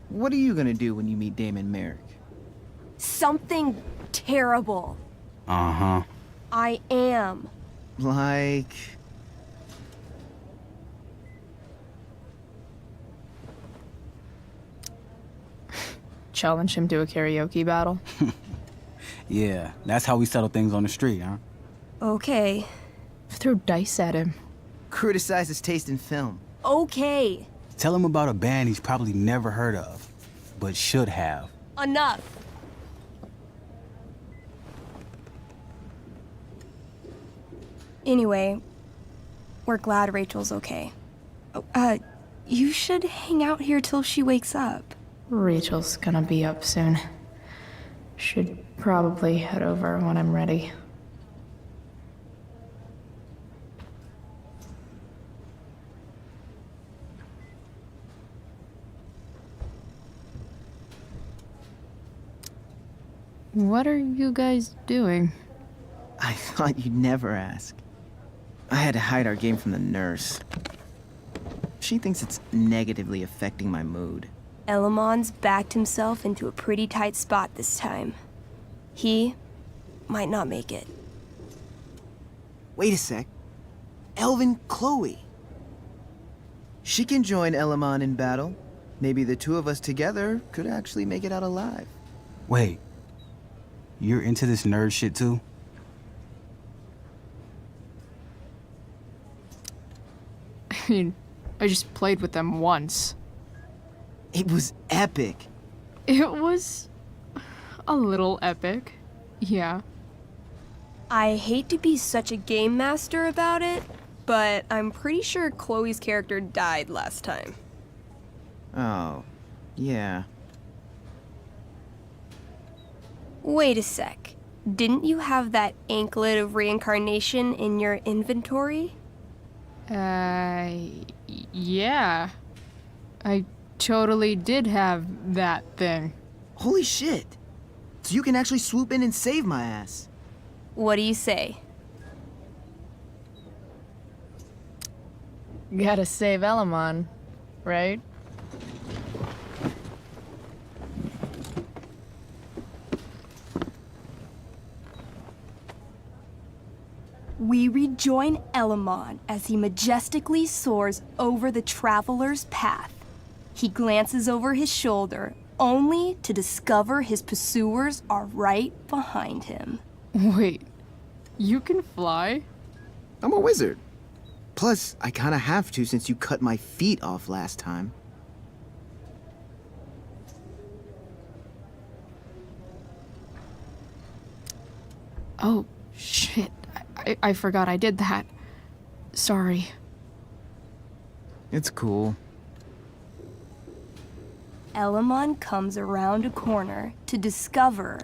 What are you gonna do when you meet Damon Merrick? Something terrible. Uh-huh. I am. Like... Challenge him to a karaoke battle? Yeah, that's how we settle things on the street, huh? Okay. Throw dice at him. Criticize his taste in film. Okay. Tell him about a band he's probably never heard of, but should have. Enough. Anyway, we're glad Рэйчel's okay. You should hang out here till she wakes up. Рэйчel's gonna be up soon. Should probably head over when I'm ready. What are you guys doing? I thought you'd never ask. I had to hide our game from the nurse. She thinks it's negatively affecting my mood. Elamon's backed himself into a pretty tight spot this time. He might not make it. Wait a sec. Elven Chloe. She can join Elamon in battle. Maybe the two of us together could actually make it out alive. Wait. You're into this nerd shit too? I mean, I just played with them once. It was epic. It was a little epic, yeah. I hate to be such a game master about it, but I'm pretty sure Chloe's character died last time. Oh, yeah. Wait a sec. Didn't you have that anklet of reincarnation in your inventory? Yeah. I totally did have that thing. Holy shit. So you can actually swoop in and save my ass. What do you say? Gotta save Elamon, right? We rejoin Elamon as he majestically soars over the traveler's path. He glances over his shoulder, only to discover his pursuers are right behind him. Wait, you can fly? I'm a wizard. Plus, I kinda have to since you cut my feet off last time. Oh, shit. I forgot I did that. Sorry. It's cool. Elamon comes around a corner to discover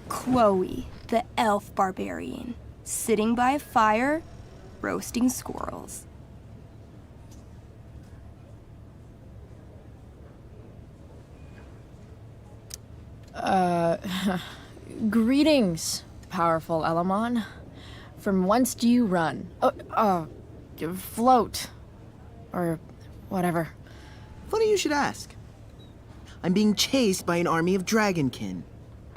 Chloe, the elf barbarian, sitting by a fire, roasting squirrels. Greetings, powerful Elamon. From whence do you run? Float. Or whatever. Funny you should ask. I'm being chased by an army of dragonkin.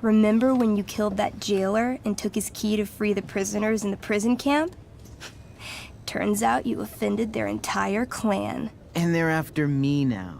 Remember when you killed that jailer and took his key to free the prisoners in the prison camp? Turns out you offended their entire clan. And they're after me now.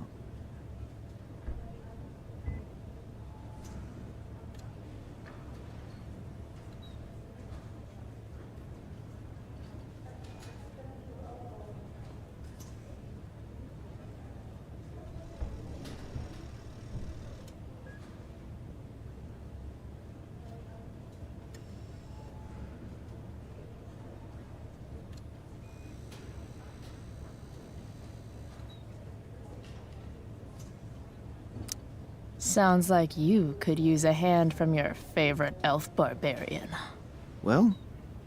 Sounds like you could use a hand from your favorite elf barbarian. Well,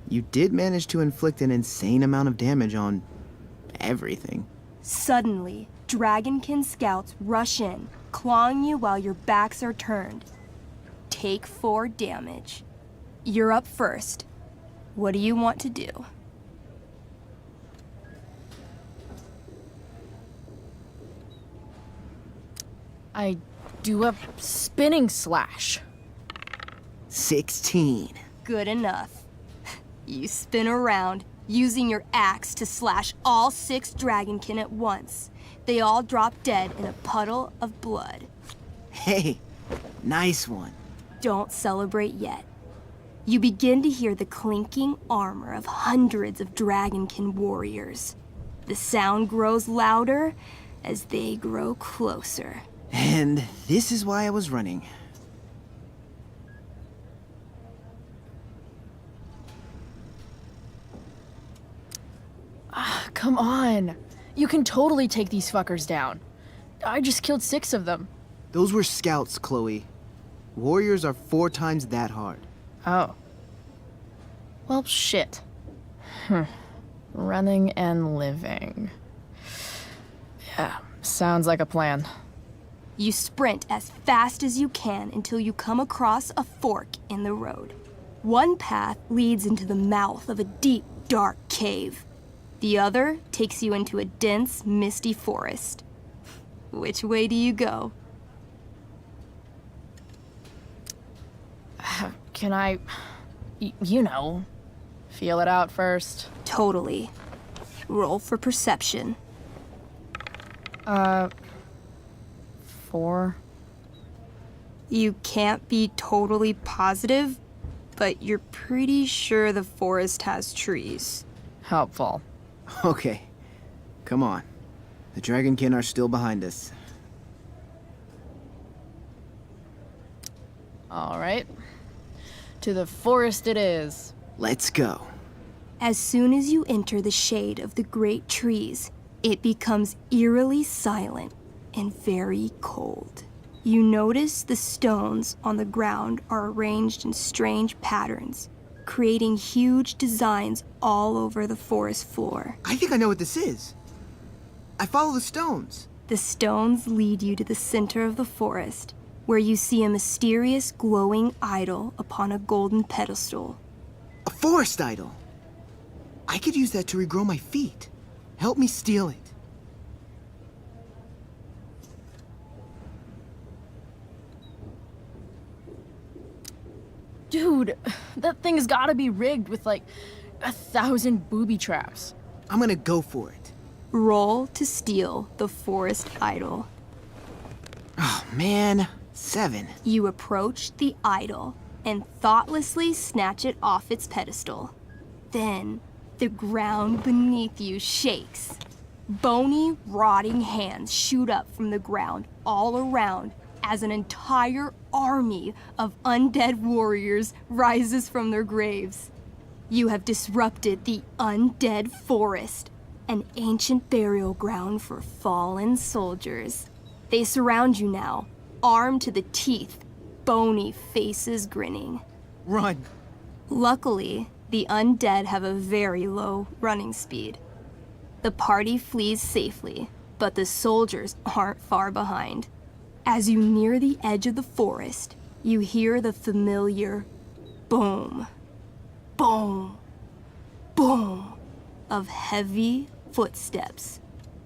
you did manage to inflict an insane amount of damage on everything. Suddenly, dragonkin scouts rush in, clawing you while your backs are turned. Take 4 damage. You're up first. What do you want to do? I do a spinning slash. 16. Good enough. You spin around, using your axe to slash all 6 dragonkin at once. They all drop dead in a puddle of blood. Hey, nice one. Don't celebrate yet. You begin to hear the clinking armor of hundreds of dragonkin warriors. The sound grows louder as they grow closer. And this is why I was running. Come on. You can totally take these fuckers down. I just killed 6 of them. Those were scouts, Chloe. Warriors are 4 times that hard. Oh. Well, shit. Running and living. Yeah, sounds like a plan. You sprint as fast as you can until you come across a fork in the road. One path leads into the mouth of a deep, dark cave. The other takes you into a dense, misty forest. Which way do you go? Can I, you know, feel it out first? Totally. Roll for perception. 4. You can't be totally positive, but you're pretty sure the forest has trees. Helpful. Okay, come on. The dragonkin are still behind us. All right. To the forest it is. Let's go. As soon as you enter the shade of the great trees, it becomes eerily silent and very cold. You notice the stones on the ground are arranged in strange patterns, creating huge designs all over the forest floor. I think I know what this is. I follow the stones. The stones lead you to the center of the forest, where you see a mysterious glowing idol upon a golden pedestal. A forest idol. I could use that to regrow my feet. Help me steal it. Dude, that thing's gotta be rigged with like 1,000 booby traps. I'm gonna go for it. Roll to steal the forest idol. Oh, man. 7. You approach the idol and thoughtlessly snatch it off its pedestal. Then, The ground beneath you shakes. Bony, rotting hands shoot up from the ground all around as an entire army of undead warriors rises from their graves. You have disrupted the undead forest, an ancient burial ground for fallen soldiers. They surround you now, armed to the teeth, bony faces grinning. Run! Luckily, the undead have a very low running speed. The party flees safely, but the soldiers aren't far behind. As you near the edge of the forest, you hear the familiar boom, boom, boom of heavy footsteps.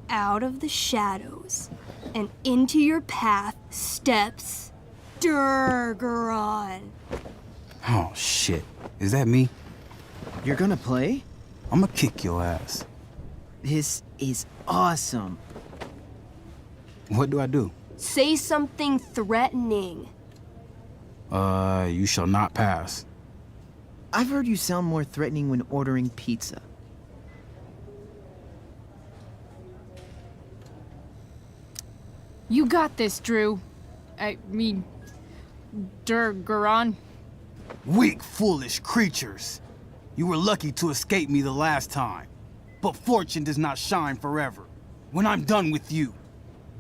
Out of the shadows and into your path steps Durgaron. Oh, shit. Is that me? You're gonna play? I'm gonna kick your ass. This is awesome. What do I do? Say something threatening. You shall not pass. I've heard you sound more threatening when ordering pizza. You got this, Drew. I mean, Durgaron. Weak, foolish creatures. You were lucky to escape me the last time. But fortune does not shine forever. When I'm done with you,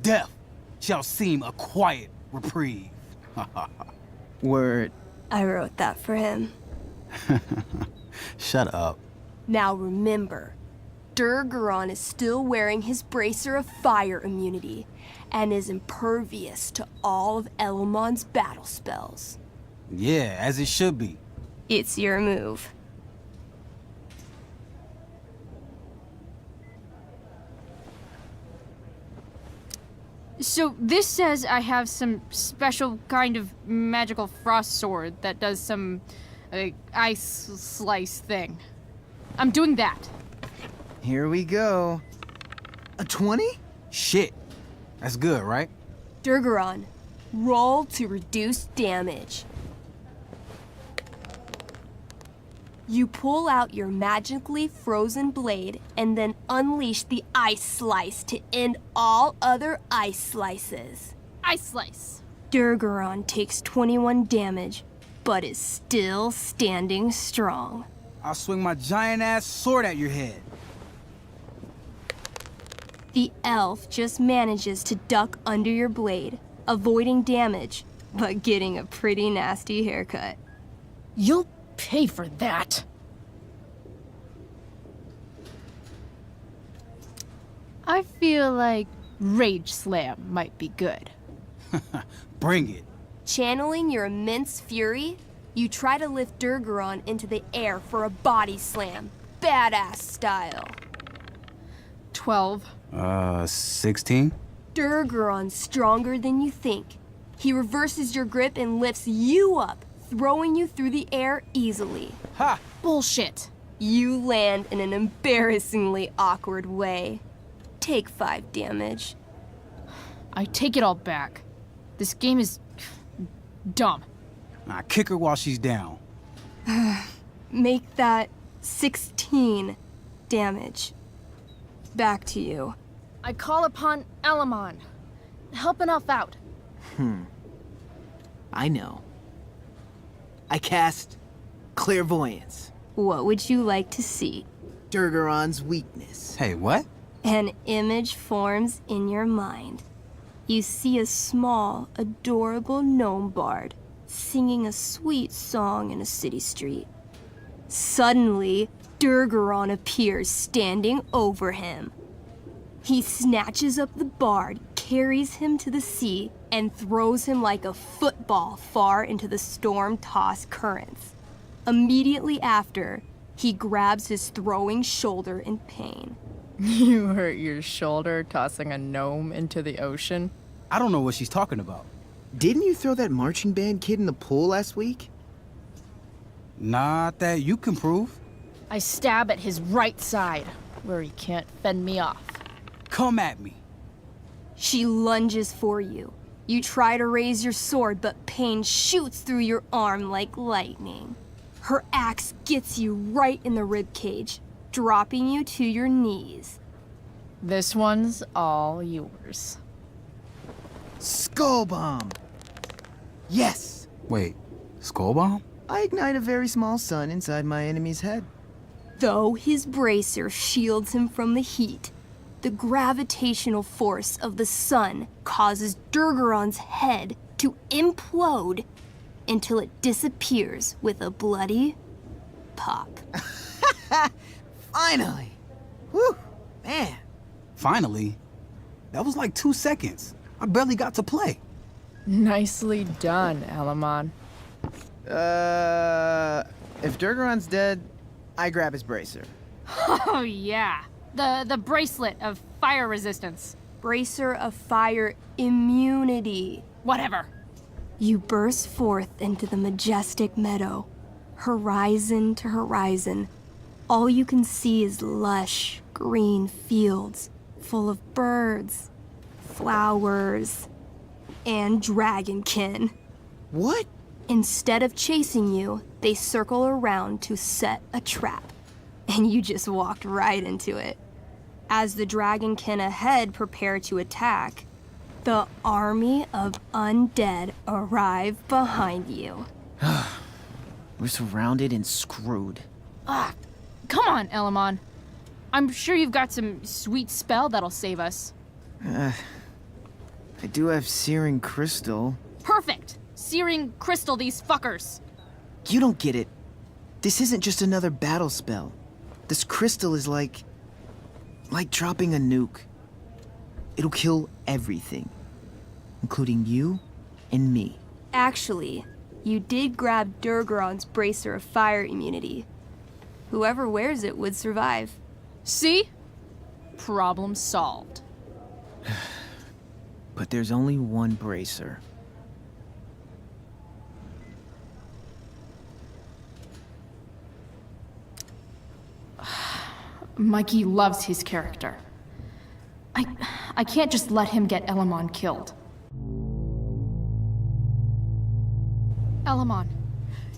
death shall seem a quiet reprieve. Word. I wrote that for him. Shut up. Now remember, Durgaron is still wearing his bracer of fire immunity and is impervious to all of Elamon's battle spells. Yeah, as it should be. It's your move. So this says I have some special kind of magical frost sword that does some ice slice thing. I'm doing that. Here we go. A 20? Shit. That's good, right? Durgaron, roll to reduce damage. You pull out your magically frozen blade and then unleash the ice slice to end all other ice slices. Ice slice. Durgaron takes 21 damage, but is still standing strong. I'll swing my giant-ass sword at your head. The elf just manages to duck under your blade, avoiding damage, but getting a pretty nasty haircut. You'll pay for that. I feel like Rage Slam might be good. Bring it. Channeling your immense fury, you try to lift Durgaron into the air for a body slam, badass style. 12. 16? Durgaron's stronger than you think. He reverses your grip and lifts you up, throwing you through the air easily. Ha! Bullshit. You land in an embarrassingly awkward way. Take 5 damage. I take it all back. This game is dumb. Nah, kick her while she's down. Make that 16 damage. Back to you. I call upon Elamon. Help an elf out. I know. I cast Clairvoyance. What would you like to see? Durgaron's weakness. Hey, what? An image forms in your mind. You see a small, adorable gnome bard singing a sweet song in a city street. Suddenly, Durgaron appears standing over him. He snatches up the bard, carries him to the sea, and throws him like a football far into the storm-tossed currents. Immediately after, he grabs his throwing shoulder in pain. You hurt your shoulder tossing a gnome into the ocean? I don't know what she's talking about. Didn't you throw that marching band kid in the pool last week? Not that you can prove. I stab at his right side, where he can't fend me off. Come at me. She lunges for you. You try to raise your sword, but pain shoots through your arm like lightning. Her axe gets you right in the ribcage, dropping you to your knees. This one's all yours. Skull bomb! Yes! Wait, skull bomb? I ignite a very small sun inside my enemy's head. Though his bracer shields him from the heat, the gravitational force of the sun causes Durgaron's head to implode until it disappears with a bloody pop. Finally! Whew, man. Finally? That was like 2 seconds. I barely got to play. Nicely done, Elamon. If Durgaron's dead, I grab his bracer. Oh, yeah. The bracelet of fire resistance. Bracer of fire immunity. Whatever. You burst forth into the majestic meadow, horizon to horizon. All you can see is lush, green fields full of birds, flowers, and dragonkin. What? Instead of chasing you, they circle around to set a trap, and you just walked right into it. As the dragonkin ahead prepare to attack, the army of undead arrive behind you. We're surrounded and screwed. Ah, come on, Elamon. I'm sure you've got some sweet spell that'll save us. I do have searing crystal. Perfect! Searing crystal these fuckers. You don't get it. This isn't just another battle spell. This crystal is like dropping a nuke. It'll kill everything, including you and me. Actually, you did grab Durgaron's bracer of fire immunity. Whoever wears it would survive. See? Problem solved. But there's only one bracer. Mikey loves his character. I can't just let him get Elamon killed. Elamon,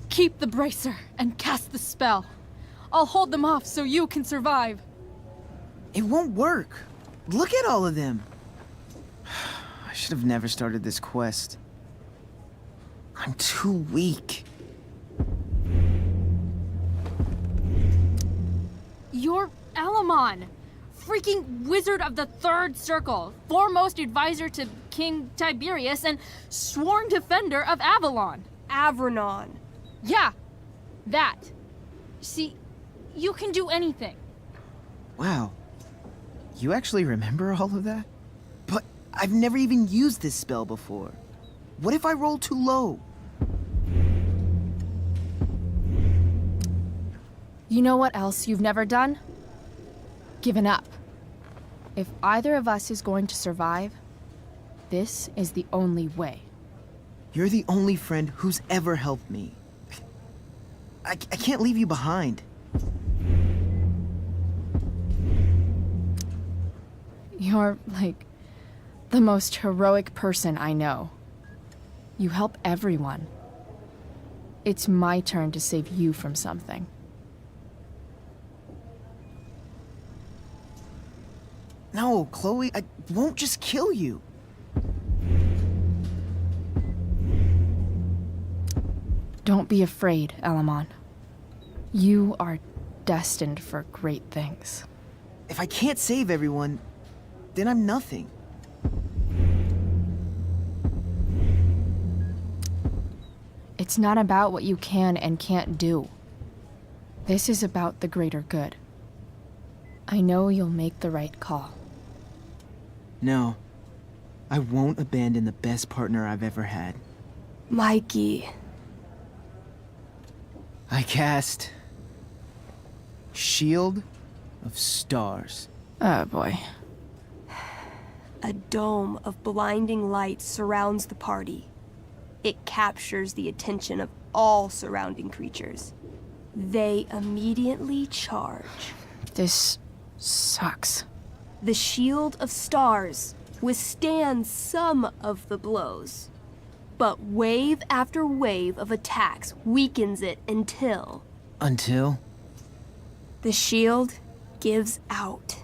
keep the bracer and cast the spell. I'll hold them off so you can survive. It won't work. Look at all of them. I should have never started this quest. I'm too weak. You're Elamon, freaking wizard of the Third Circle, foremost advisor to King Tiberius, and sworn defender of Avalon. Avronon. Yeah, that. See, you can do anything. Wow. You actually remember all of that? But I've never even used this spell before. What if I roll too low? You know what else you've never done? Given up. If either of us is going to survive, this is the only way. You're the only friend who's ever helped me. I can't leave you behind. You're, like, the most heroic person I know. You help everyone. It's my turn to save you from something. No, Chloe, I won't just kill you. Don't be afraid, Elamon. You are destined for great things. If I can't save everyone, then I'm nothing. It's not about what you can and can't do. This is about the greater good. I know you'll make the right call. No, I won't abandon the best partner I've ever had. Mikey. I cast Shield of Stars. Oh boy. A dome of blinding light surrounds the party. It captures the attention of all surrounding creatures. They immediately charge. This sucks. The Shield of Stars withstands some of the blows, but wave after wave of attacks weakens it until... Until? The shield gives out.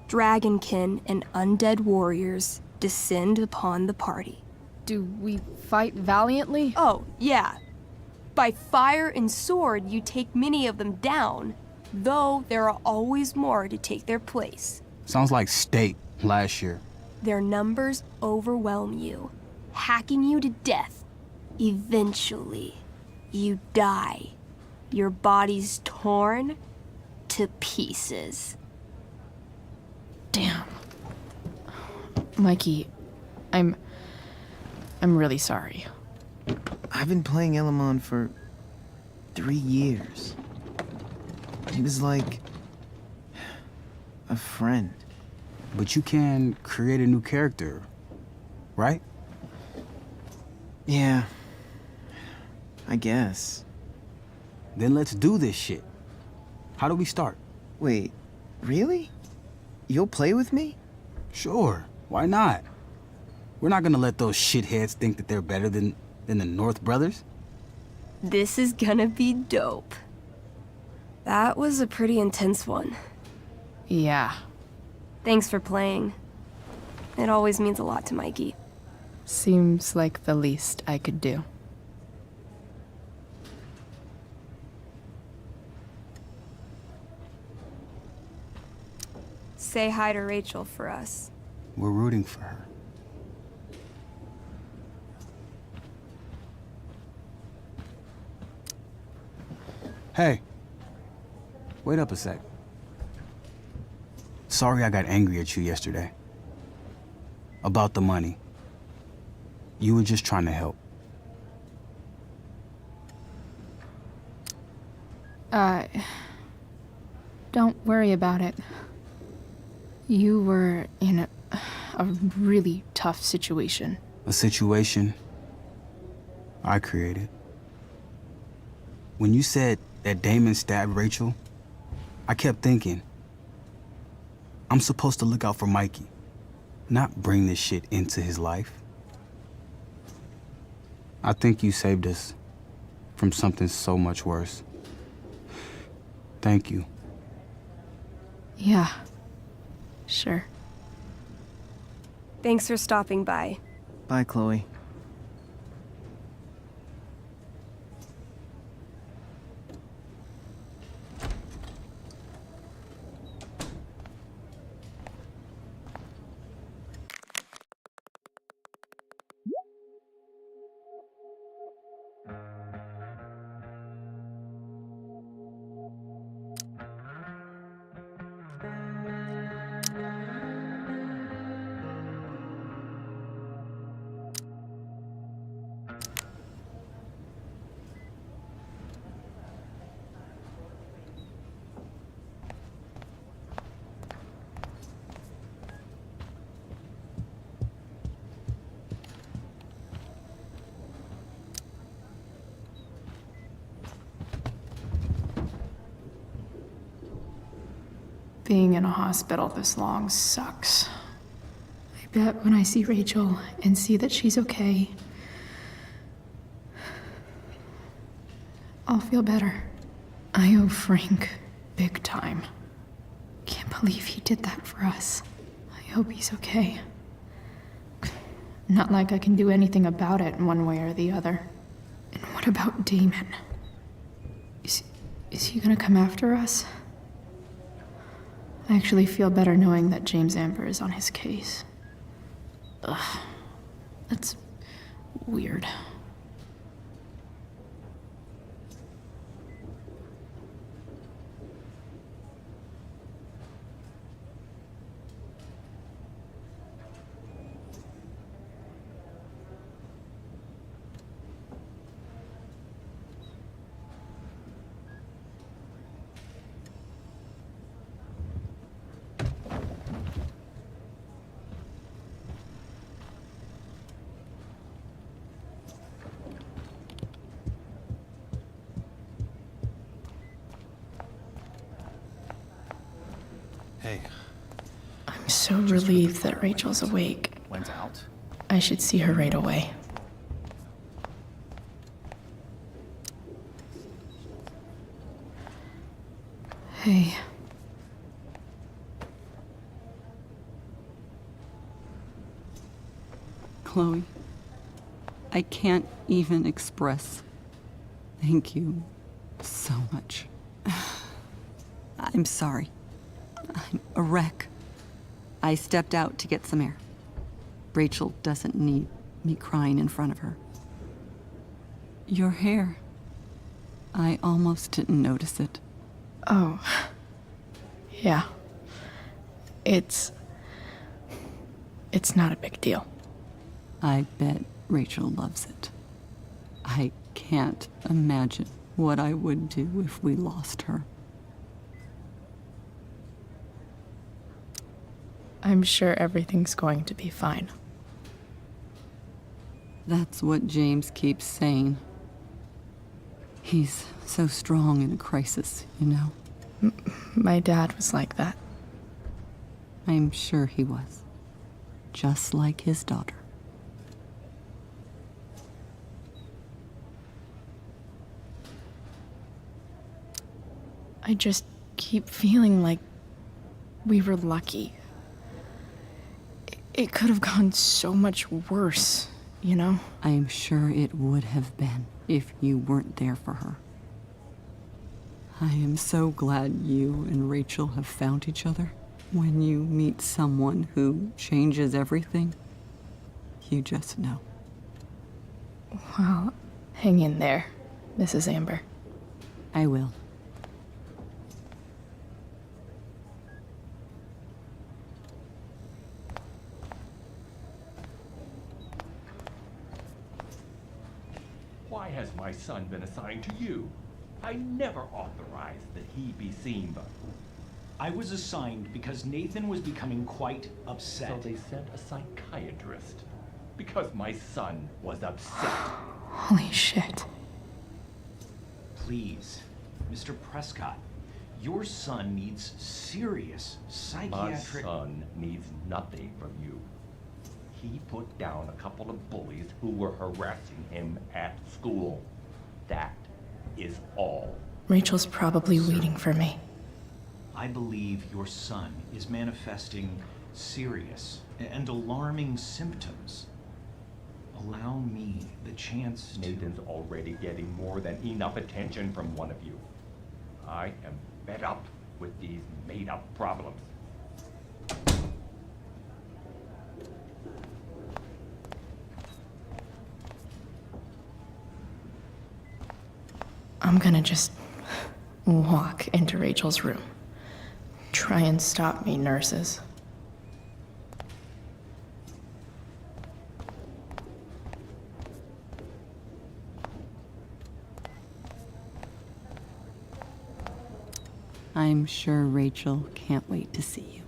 Dragonkin and undead warriors descend upon the party. Do we fight valiantly? Oh, yeah. By fire and sword, you take many of them down, though there are always more to take their place. Sounds like State last year. Their numbers overwhelm you, hacking you to death. Eventually, you die. Your body's torn to pieces. Damn. Mikey, I'm really sorry. I've been playing Elamon for 3 years. He was like a friend. But you can create a new character, right? Yeah, I guess. Then let's do this shit. How do we start? Wait, really? You'll play with me? Sure, why not? We're not gonna let those shitheads think that they're better than the North Brothers. This is gonna be dope. That was a pretty intense one. Yeah. Thanks for playing. It always means a lot to Mikey. Seems like the least I could do. Say hi to Рэйчел for us. We're rooting for her. Hey, wait up a sec. Sorry I got angry at you yesterday. About the money. You were just trying to help. Don't worry about it. You were in a really tough situation. A situation I created. When you said that Damon stabbed Рэйчел, I kept thinking, I'm supposed to look out for Mikey, not bring this shit into his life. I think you saved us from something so much worse. Thank you. Yeah, sure. Thanks for stopping by. Bye, Chloe. Being in a hospital this long sucks. I bet when I see Рэйчел and see that she's okay, I'll feel better. I owe Frank big time. Can't believe he did that for us. I hope he's okay. Not like I can do anything about it one way or the other. And what about Damon? Is he gonna come after us? I actually feel better knowing that James Amber is on his case. Ugh, that's weird. Hey. I'm so relieved that Rachel's awake. Went out. I should see her right away. Hey. Chloe. I can't even express thank you so much. I'm sorry. I'm a wreck. I stepped out to get some air. Рэйчел doesn't need me crying in front of her. Your hair. I almost didn't notice it. Oh. Yeah. It's not a big deal. I bet Рэйчel loves it. I can't imagine what I would do if we lost her. I'm sure everything's going to be fine. That's what James keeps saying. He's so strong in a crisis, you know? My dad was like that. I'm sure he was. Just like his daughter. I just keep feeling like we were lucky. It could have gone so much worse, you know? I'm sure it would have been if you weren't there for her. I am so glad you and Рэйчel have found each other. When you meet someone who changes everything, you just know. Well, hang in there, Mrs. Amber. I will. Why has my son been assigned to you? I never authorized that he be seen, but... I was assigned because Nathan was becoming quite upset. So they sent a psychiatrist. Because my son was upset. Holy shit. Please, Mr. Prescott, your son needs serious psychiatric... My son needs nothing from you. He put down a couple of bullies who were harassing him at school. That is all. Рэйчel's probably waiting for me. I believe your son is manifesting serious and alarming symptoms. Allow me the chance to... Nathan's already getting more than enough attention from one of you. I am fed up with these made-up problems. I'm gonna just walk into Рэйчel's room. Try and stop me, nurses. I'm sure Рэйchel can't wait to see you.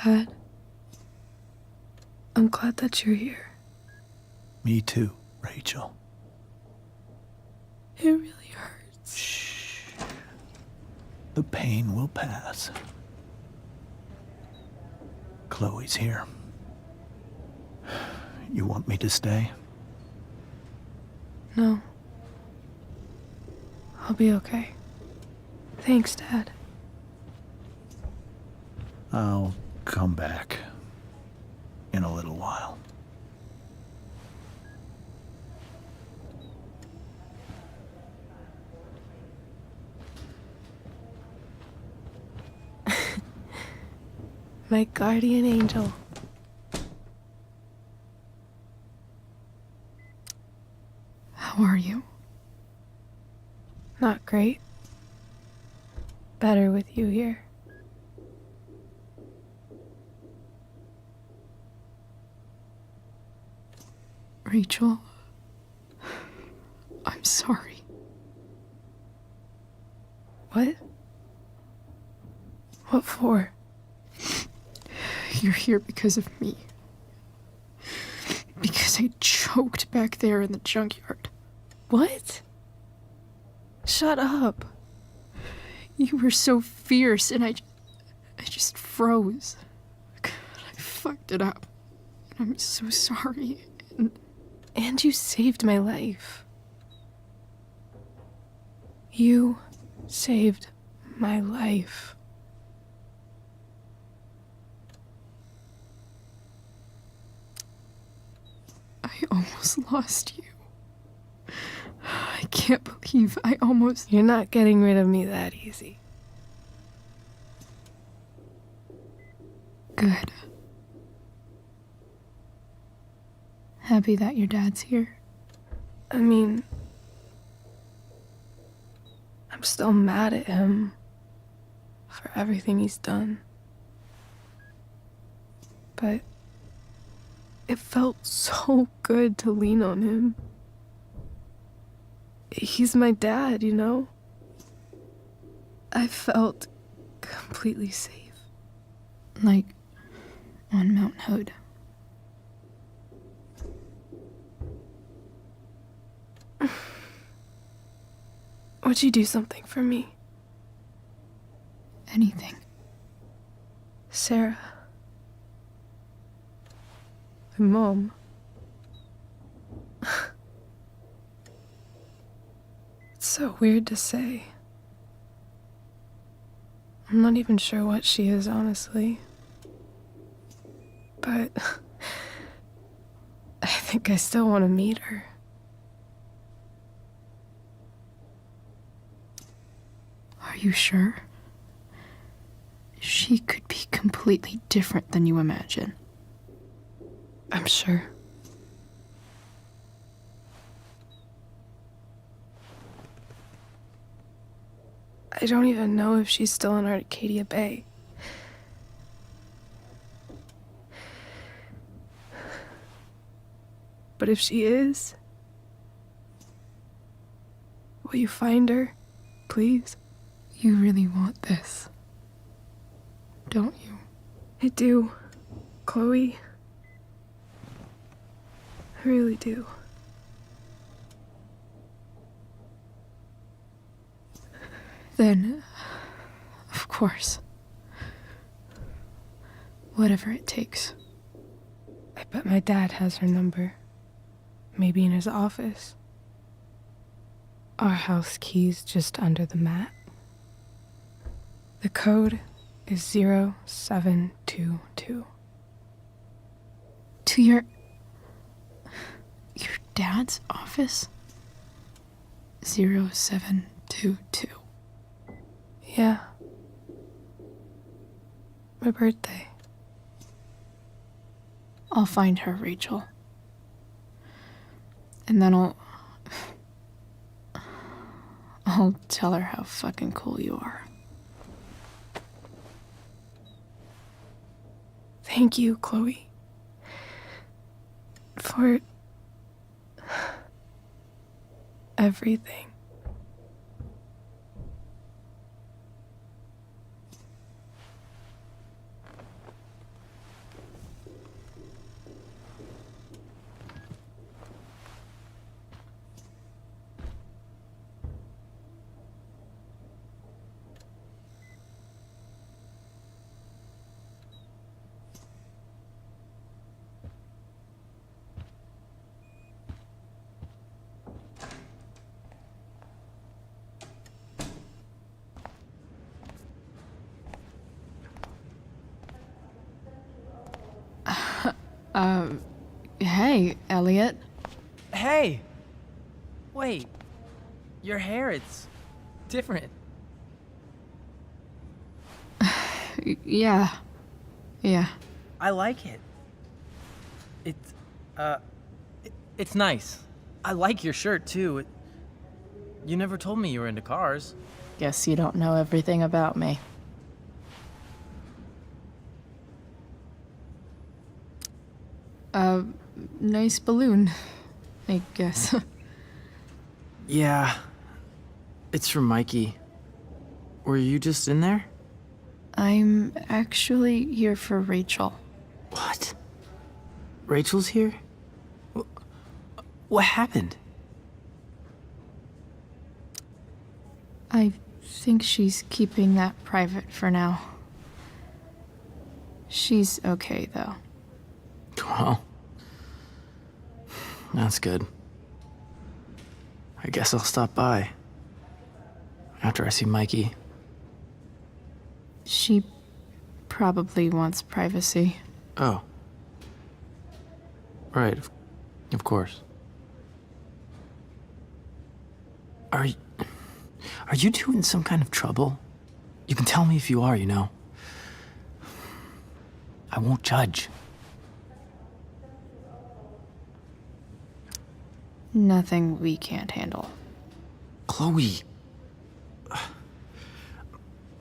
Dad, I'm glad that you're here. Me too, Рэйчel. It really hurts. Shh. The pain will pass. Chloe's here. You want me to stay? No. I'll be okay. Thanks, Dad. I'll come back in a little while. My guardian angel. How are you? Not great. Better with you here. Рэйчel, I'm sorry. What? What for? You're here because of me. Because I choked back there in the junkyard. What? Shut up. You were so fierce and I just froze. God, I fucked it up. I'm so sorry. And you saved my life. You saved my life. I almost lost you. I can't believe I almost... You're not getting rid of me that easy. Good. Happy that your dad's here? I mean, I'm still mad at him for everything he's done. But it felt so good to lean on him. He's my dad, you know? I felt completely safe. Like on Mount Hood. Would you do something for me? Anything. Sarah. My mom. It's so weird to say. I'm not even sure what she is, honestly. But I think I still want to meet her. Are you sure? She could be completely different than you imagine. I'm sure. I don't even know if she's still in Arcadia Bay. But if she is, will you find her, please? You really want this, don't you? I do, Chloe. I really do. Then, of course, whatever it takes. I bet my dad has her number. Maybe in his office. Our house key's just under the mat. The code is 0722. To your dad's office? 0722. Yeah. My birthday. I'll find her, Räйchel. And then I'll tell her how fucking cool you are. Thank you, Chloe. For everything. Hey, Elliot. Hey! Wait. Your hair, it's different. Yeah. I like it. It's nice. I like your shirt, too. You never told me you were into cars. Guess you don't know everything about me. Nice balloon, I guess. Yeah. It's from Mikey. Were you just in there? I'm actually here for Räйchel. What? Rachel's here? What happened? I think she's keeping that private for now. She's okay, though. Well, that's good. I guess I'll stop by after I see Mikey. She probably wants privacy. Oh. Right, of course. Are you two in some kind of trouble? You can tell me if you are, you know. I won't judge. Nothing we can't handle. Chloe.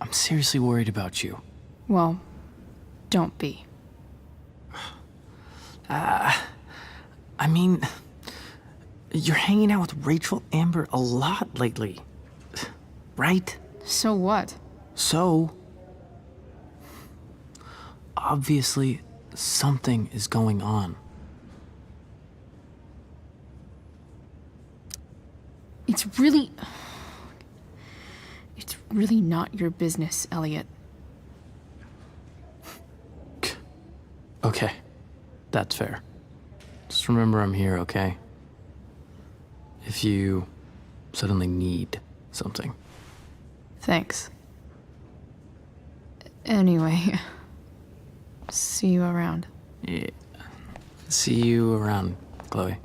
I'm seriously worried about you. Well, don't be. I mean, you're hanging out with Rachel Amber a lot lately, right? So what? So, obviously, something is going on. It's really not your business, Elliot. Okay, that's fair. Just remember I'm here, okay? If you suddenly need something. Thanks. Anyway, see you around. Yeah. See you around, Chloe.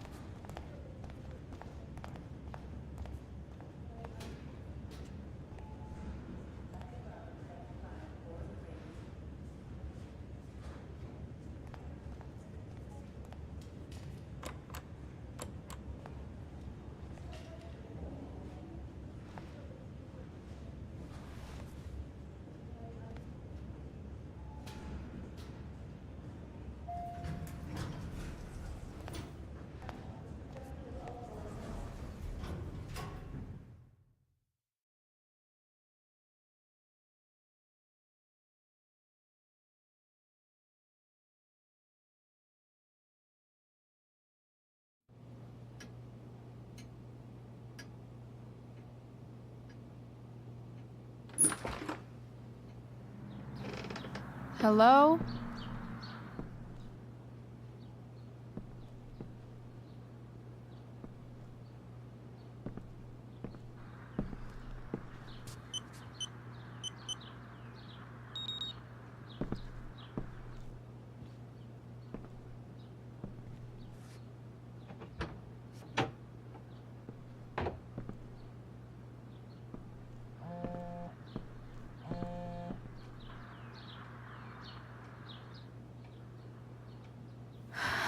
Hello?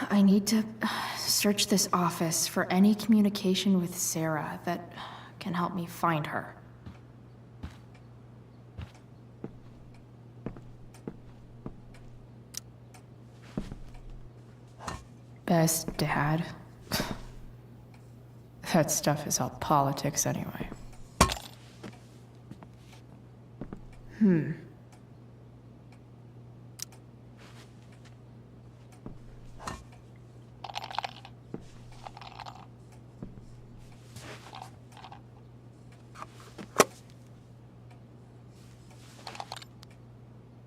I need to search this office for any communication with Sarah that can help me find her. Best dad? That stuff is all politics anyway.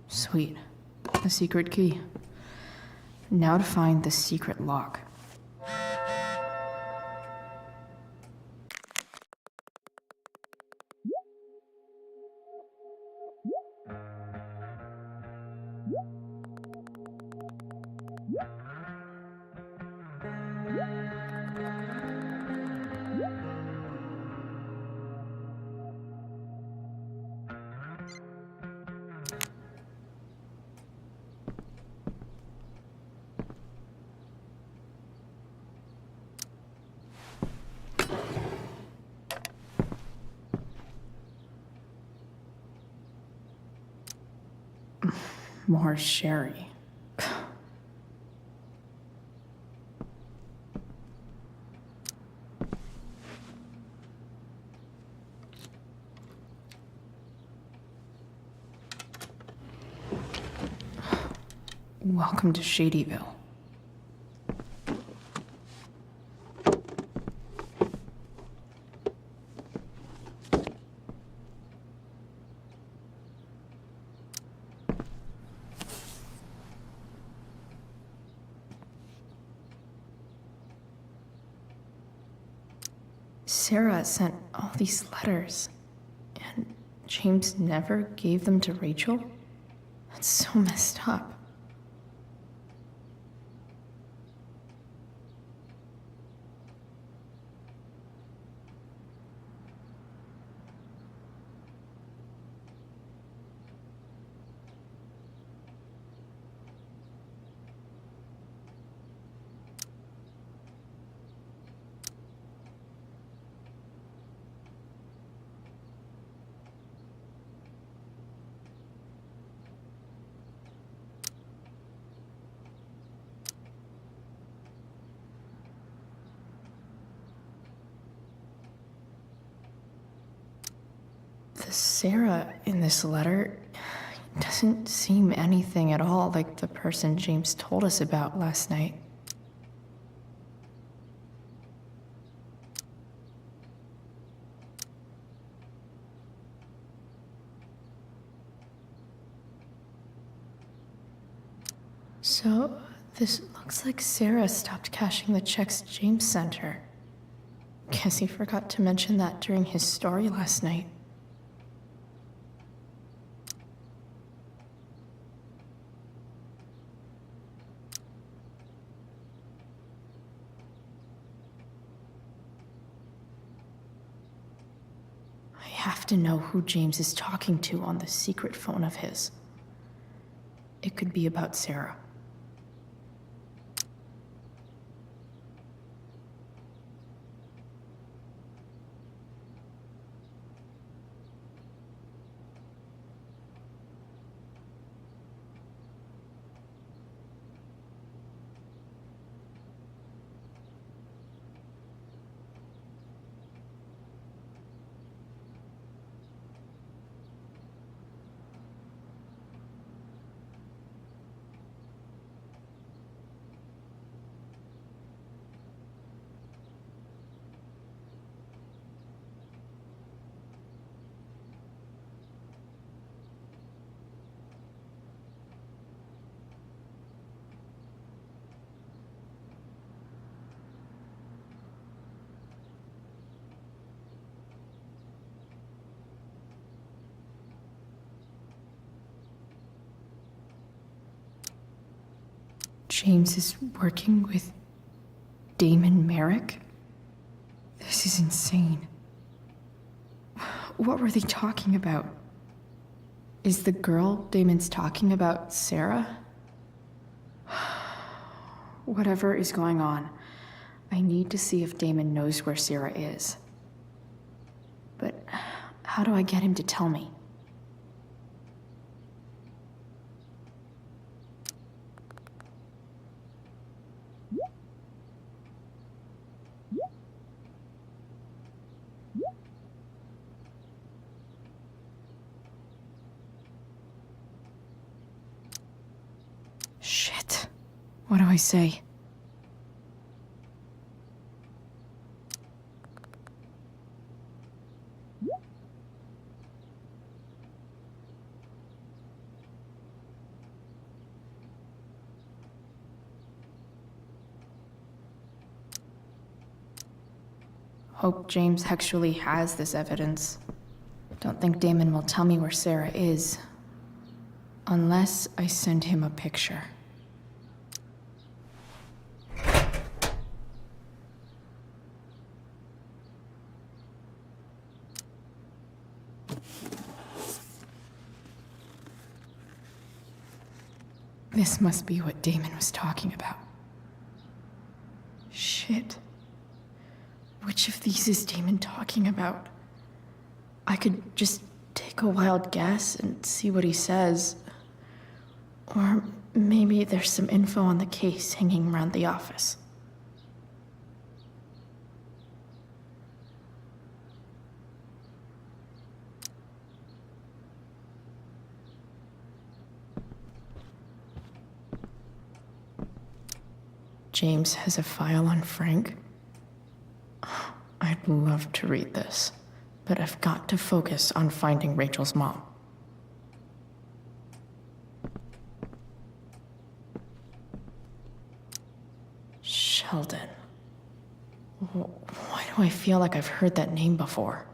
Sweet. A secret key. Now to find the secret lock. More sherry. Welcome to Shadyville. Sarah sent all these letters, and James never gave them to Рэйчел? That's so messed up. The Sarah in this letter doesn't seem anything at all like the person James told us about last night. So, this looks like Sarah stopped cashing the checks James sent her. Guess he forgot to mention that during his story last night. I have to know who James is talking to on the secret phone of his. It could be about Sarah. James is working with Damon Merrick? This is insane. What were they talking about? Is the girl Damon's talking about Sarah? Whatever is going on, I need to see if Damon knows where Sarah is. But how do I get him to tell me? Shit. What do I say? Hope James actually has this evidence. Don't think Damon will tell me where Sarah is. Unless I send him a picture. This must be what Damon was talking about. Shit. Which of these is Damon talking about? I could just take a wild guess and see what he says. Or maybe there's some info on the case hanging around the office. James has a file on Frank. I'd love to read this, but I've got to focus on finding Rachel's mom. Sheldon. Why do do I feel like I've heard that name before?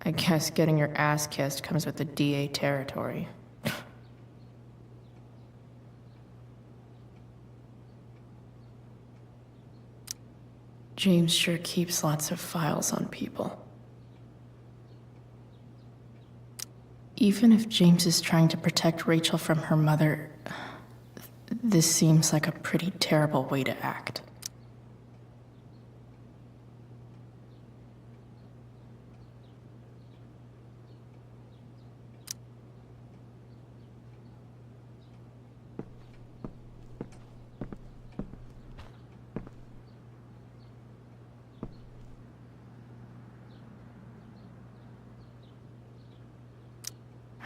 I guess getting your ass kissed comes with the DA territory. James sure keeps lots of files on people. Even if James is trying to protect Рэйчел from her mother, this seems like a pretty terrible way to act.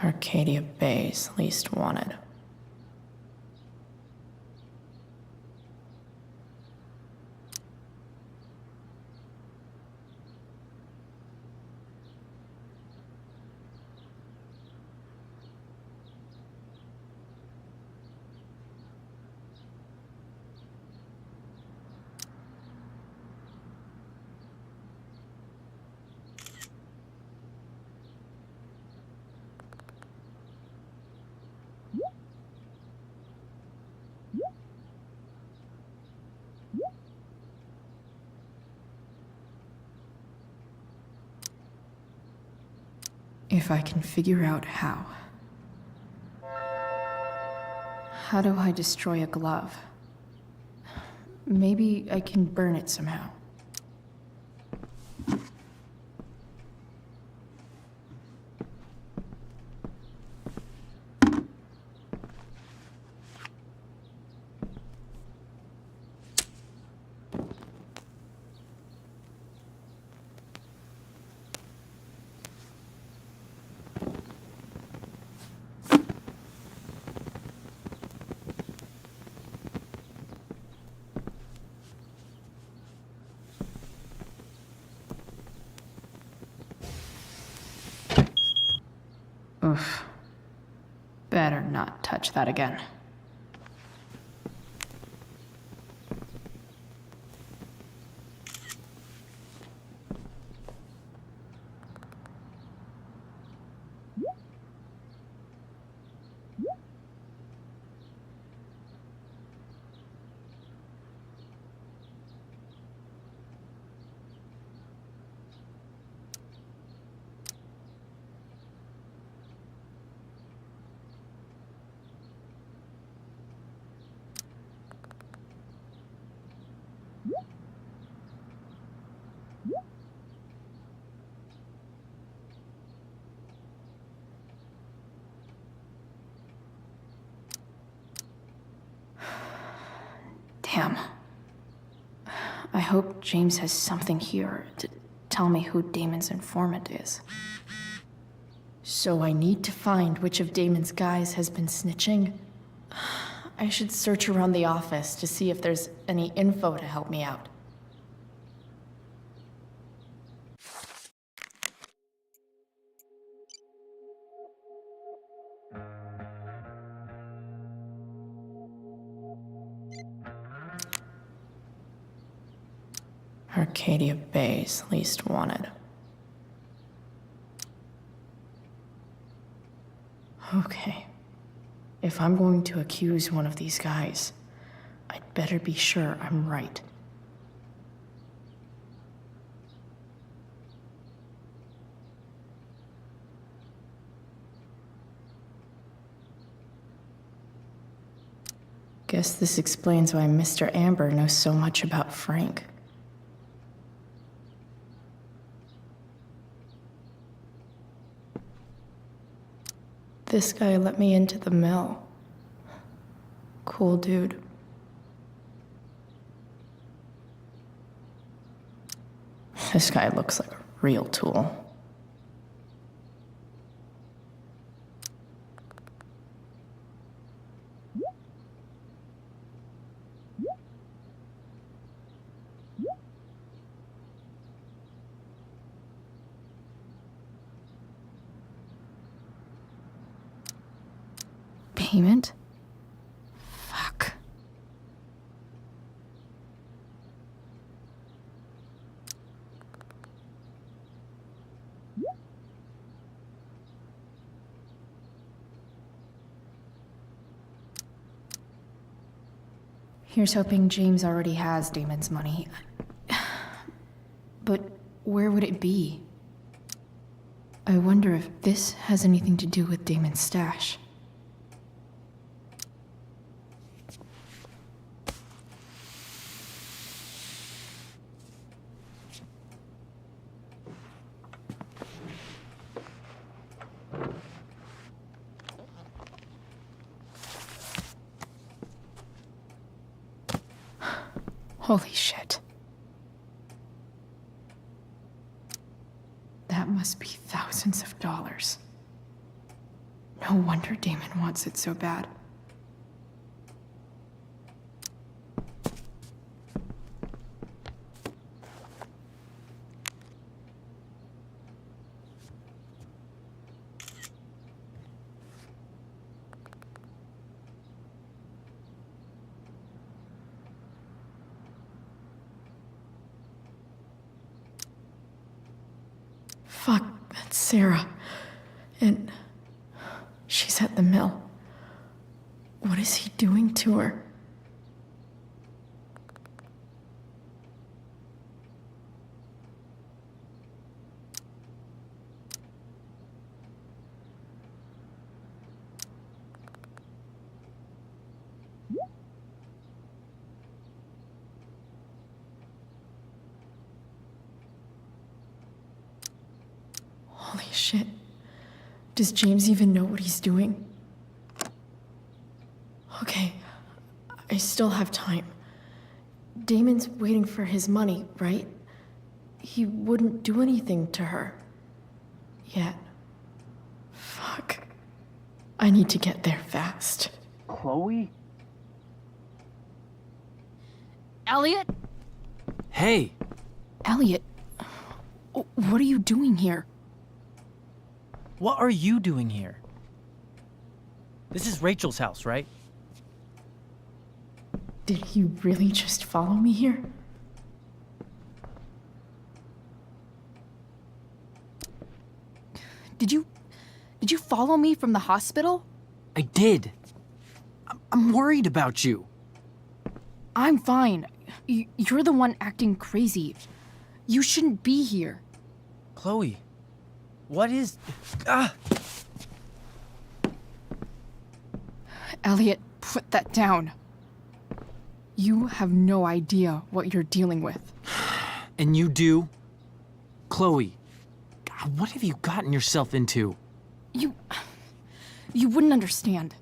Arcadia Bay's least wanted. If I can figure out how. How do I destroy a glove? Maybe I can burn it somehow. Oof. Better not touch that again. Damn. I hope James has something here to tell me who Damon's informant is. So I need to find which of Damon's guys has been snitching. I should search around the office to see if there's any info to help me out. Arcadia Bay's least wanted. Okay. If I'm going to accuse one of these guys, I'd better be sure I'm right. Guess this explains why Mr. Amber knows so much about Frank. This guy let me into the mill. Cool dude. This guy looks like a real tool. Payment? Fuck. Here's hoping James already has Damon's money. But where would it be? I wonder if this has anything to do with Damon's stash. Holy shit. That must be thousands of dollars. No wonder Damon wants it so bad. Fuck, that's Sarah. And she's at the mill. What is he doing to her? Holy shit. Does James even know what he's doing? Okay, I still have time. Damon's waiting for his money, right? He wouldn't do anything to her. Yet. Fuck. I need to get there fast. Chloe? Elliot? Hey! Elliot, what are you doing here? What are you doing here? This is Rachel's house, right? Did he really just follow me here? Did you follow me from the hospital? I did. I'm worried about you. I'm fine. You're the one acting crazy. You shouldn't be here. Chloe, what is... Ah! Elliot, put that down. You have no idea what you're dealing with. And you do? Chloe, God, what have you gotten yourself into? You wouldn't understand.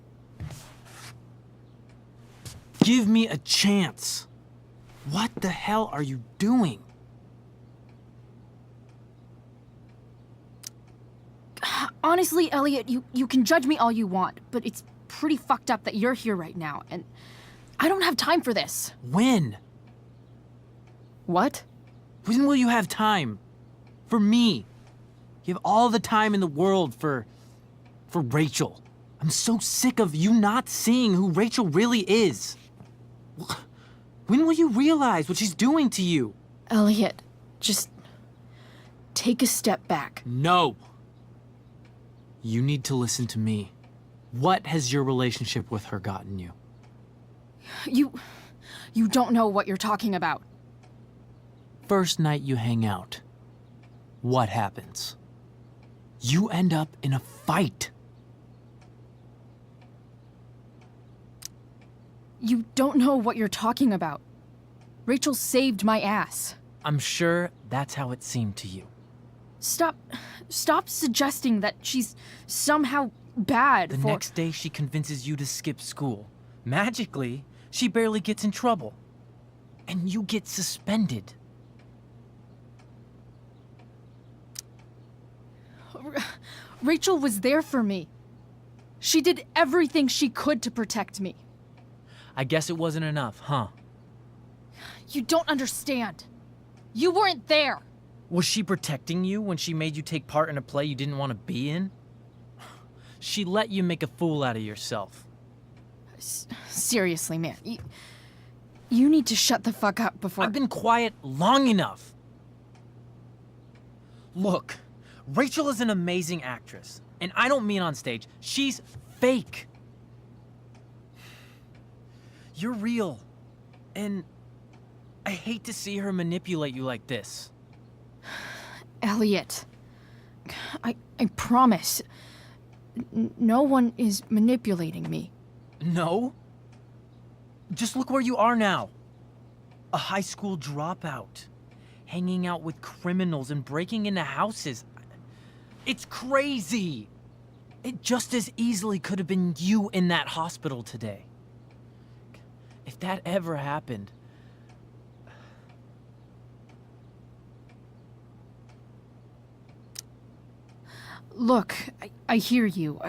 Give me a chance. What the hell are you doing? Honestly, Elliot, you can judge me all you want, but it's pretty fucked up that you're here right now, and I don't have time for this. When? What? When will you have time? For me. You have all the time in the world for Rachel. I'm so sick of you not seeing who Rachel really is. When will you realize what she's doing to you? Elliot, just take a step back. No. You need to listen to me. What has your relationship with her gotten you? You don't know what you're talking about. First night you hang out, what happens? You end up in a fight. You don't know what you're talking about. Rachel saved my ass. I'm sure that's how it seemed to you. Stop suggesting that she's somehow bad The next day she convinces you to skip school. Magically, she barely gets in trouble. And you get suspended. Rachel was there for me. She did everything she could to protect me. I guess it wasn't enough, huh? You don't understand. You weren't there. Was she protecting you when she made you take part in a play you didn't want to be in? She let you make a fool out of yourself. Seriously, man. You need to shut the fuck up before... I've been quiet long enough. Look, Рэйчел is an amazing actress. And I don't mean on stage. She's fake. You're real. And I hate to see her manipulate you like this. Elliot, I promise. No one is manipulating me. No? Just look where you are now. A high school dropout. Hanging out with criminals and breaking into houses. It's crazy. It just as easily could have been you in that hospital today. If that ever happened... Look, I hear you.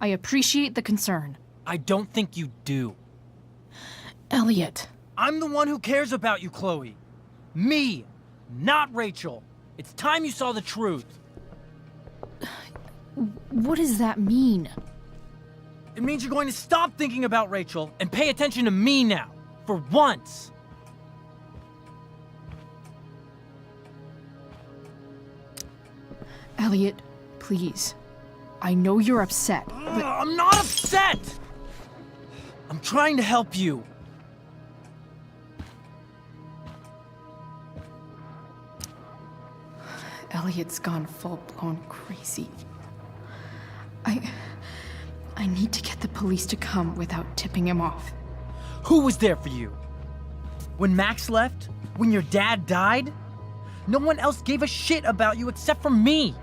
I appreciate the concern. I don't think you do. Elliot. I'm the one who cares about you, Chloe. Me, not Рэйчел. It's time you saw the truth. What does that mean? It means you're going to stop thinking about Рэйчел and pay attention to me now, for once. Elliot, please. I know you're upset, but... I'm not upset! I'm trying to help you. Elliot's gone full-blown crazy. I need to get the police to come without tipping him off. Who was there for you? When Max left? When your dad died? No one else gave a shit about you except for me.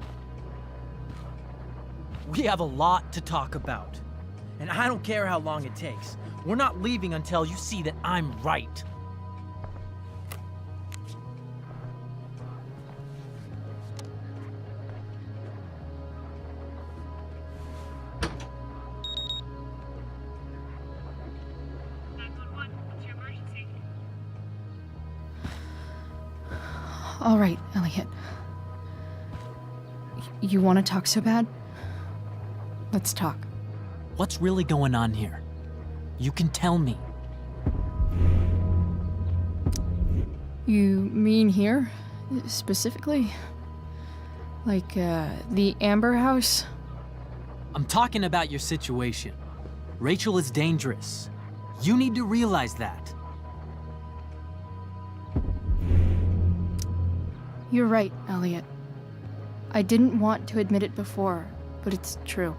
We have a lot to talk about. And I don't care how long it takes. We're not leaving until you see that I'm right. All right, Elliot. You want to talk so bad? Let's talk. What's really going on here? You can tell me. You mean here, specifically? Like, the Amber House? I'm talking about your situation. Рэйчел is dangerous. You need to realize that. You're right, Elliot. I didn't want to admit it before, but it's true.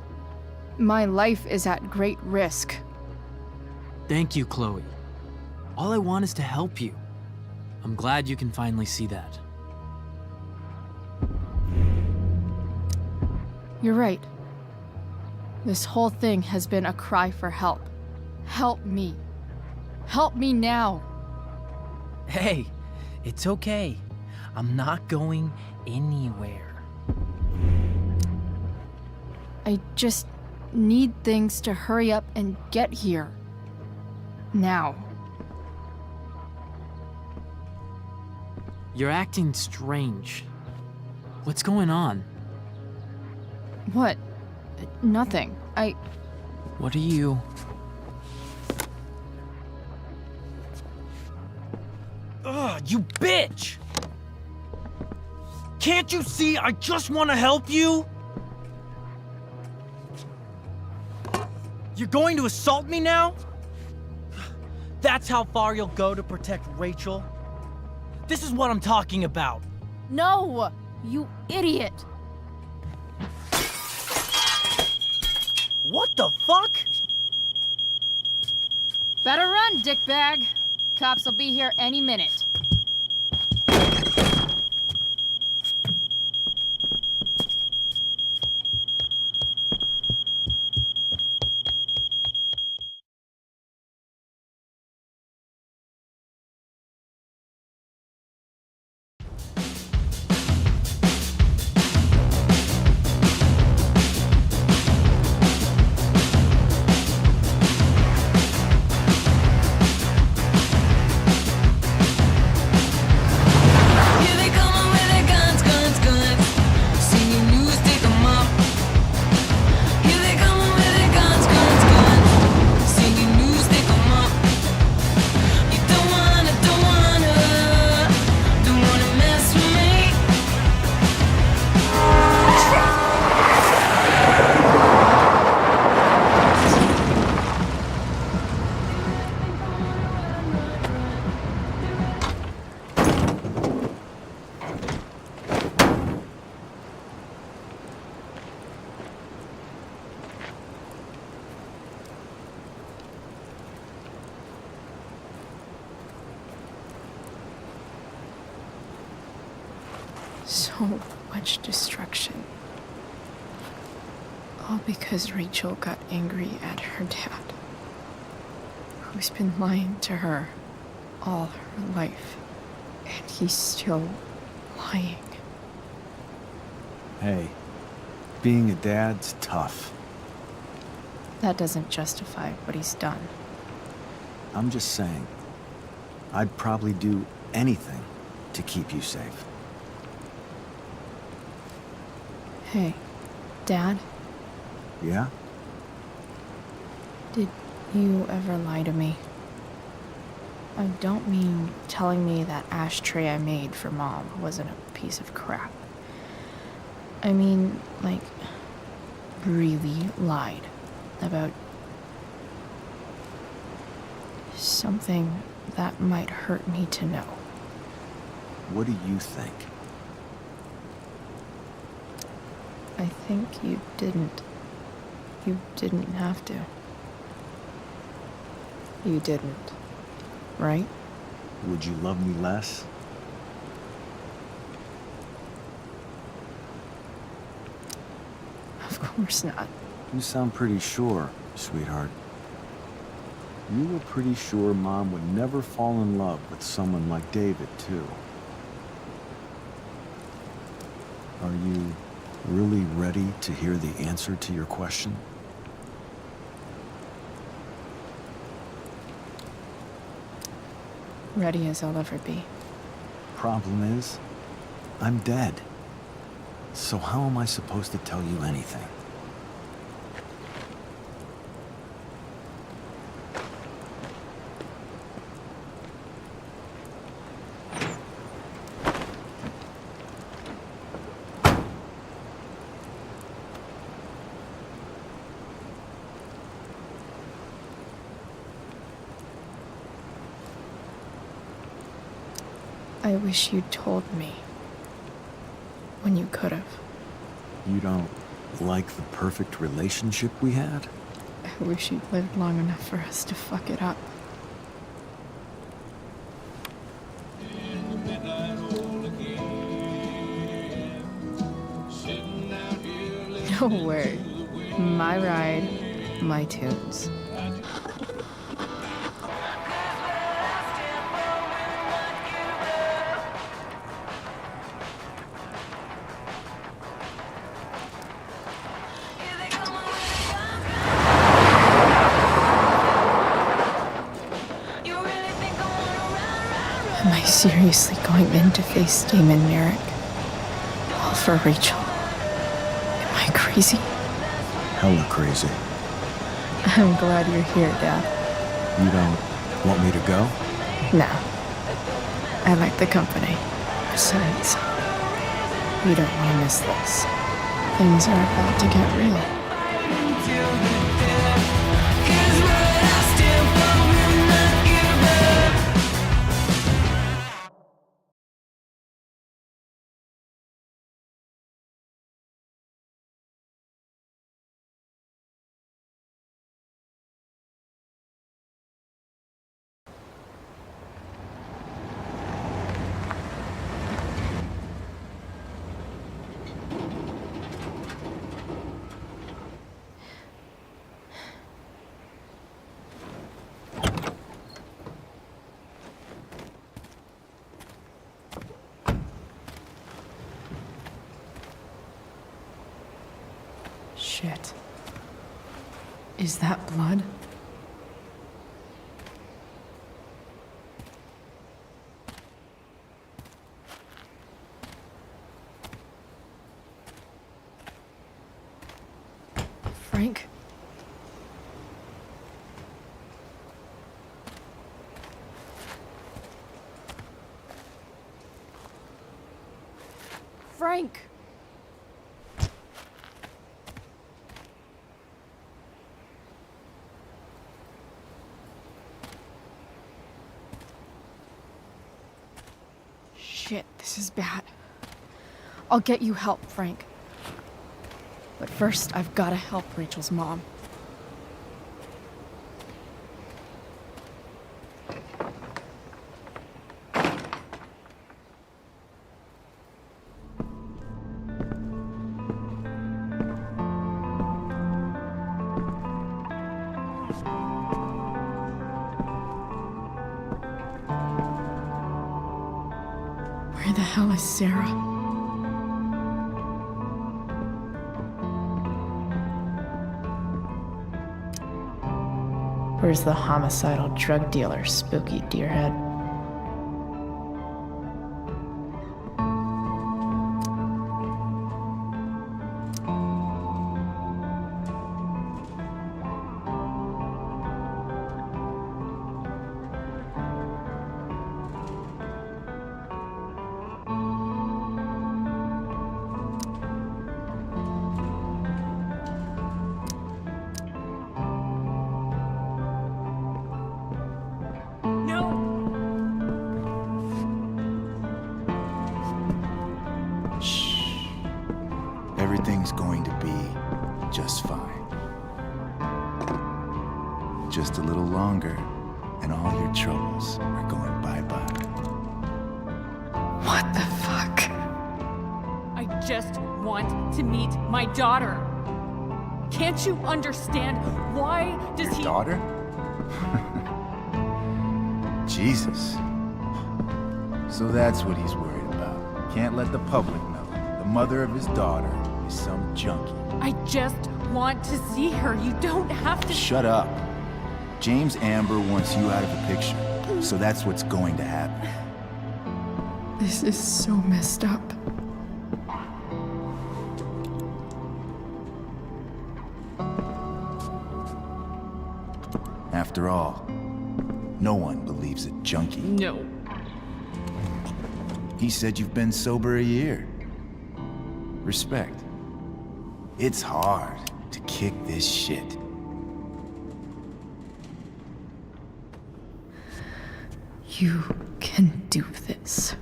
My life is at great risk. Thank you, Chloe. All I want is to help you. I'm glad you can finally see that. You're right. This whole thing has been a cry for help. Help me. Help me now. Hey, it's okay. I'm not going anywhere. I just need things to hurry up and get here. Now. You're acting strange. What's going on? What? Nothing. What are you... Ugh, you bitch! Can't you see I just want to help you? You're going to assault me now? That's how far you'll go to protect Рэйчел? This is what I'm talking about. No! You idiot! What the fuck? Better run, dickbag. Cops will be here any minute. Singing So much destruction. All because Рэйчел got angry at her dad, who's been lying to her all her life, and he's still lying. Hey, being a dad's tough. That doesn't justify what he's done. I'm just saying, I'd probably do anything to keep you safe. Hey, Dad, Yeah? did you ever lie to me? I don't mean telling me that ashtray I made for Mom wasn't a piece of crap. I mean, like, really lied about something that might hurt me to know. What do you think? I think you didn't. You didn't have to. You didn't, right? Would you love me less? Of course not. You sound pretty sure, sweetheart. You were pretty sure Mom would never fall in love with someone like David, too. Are you really ready to hear the answer to your question? Ready as I'll ever be. Problem is, I'm dead. So how am I supposed to tell you anything? I wish you'd told me when you could have. You don't like the perfect relationship we had? I wish you'd lived long enough for us to fuck it up. No way. My ride, my tunes. Am I seriously going in to face Damon Merrick? All for Рэйчел? Am I crazy? Hella crazy. I'm glad you're here, Dad. You don't want me to go? No. I like the company. Besides, you don't want to miss this. Things are about to get real. Shit. Is that blood? Frank? Frank! Shit, this is bad. I'll get you help, Frank. But first, I've gotta help Рэйчел's mom. Where the hell is Sarah? Where's the homicidal drug dealer, spooky deerhead? Everything's going to be just fine. Just a little longer, and all your troubles are going bye-bye. What the fuck? I just want to meet my daughter. Can't you understand? Why does Your he... daughter? Jesus. So that's what he's worried about. Can't let the public know. The mother of his daughter is some junkie. I just want to see her. You don't have to... Shut up. James Amber wants you out of the picture, so that's what's going to happen. This is so messed up. After all, no one believes a junkie. No. He said you've been sober a year. Respect. It's hard to kick this shit. You can do this.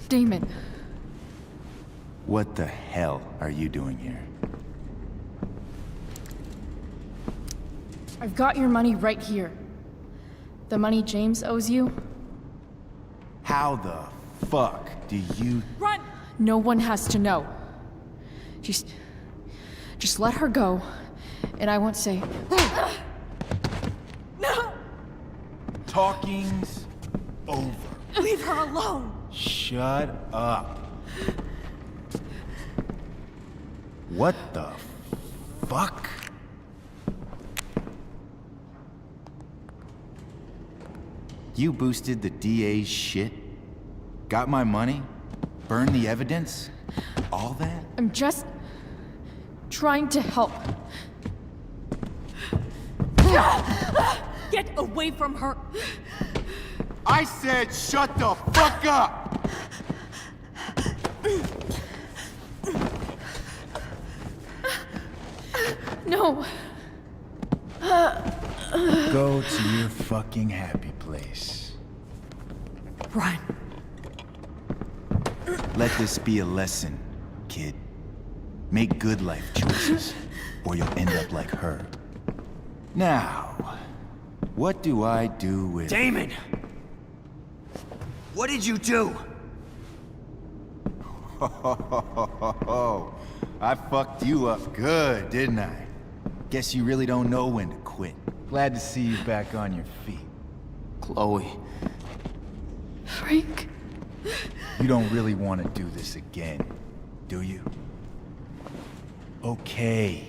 Damon. What the hell are you doing here? I've got your money right here. The money James owes you. How the fuck do you... Run! No one has to know. Just let her go, and I won't say... No! Talking's over. Leave her alone! Shut up. What the fuck? You boosted the DA's shit? Got my money? Burned the evidence? All that? I'm just trying to help. Get away from her! I said shut the fuck up! No. Go to your fucking happy place. Run. Let this be a lesson, kid. Make good life choices, or you'll end up like her. Now, what do I do with... Damon! What did you do? I fucked you up good, didn't I? Guess you really don't know when to quit. Glad to see you back on your feet. Chloe. Frank. You don't really want to do this again, do you? Okay.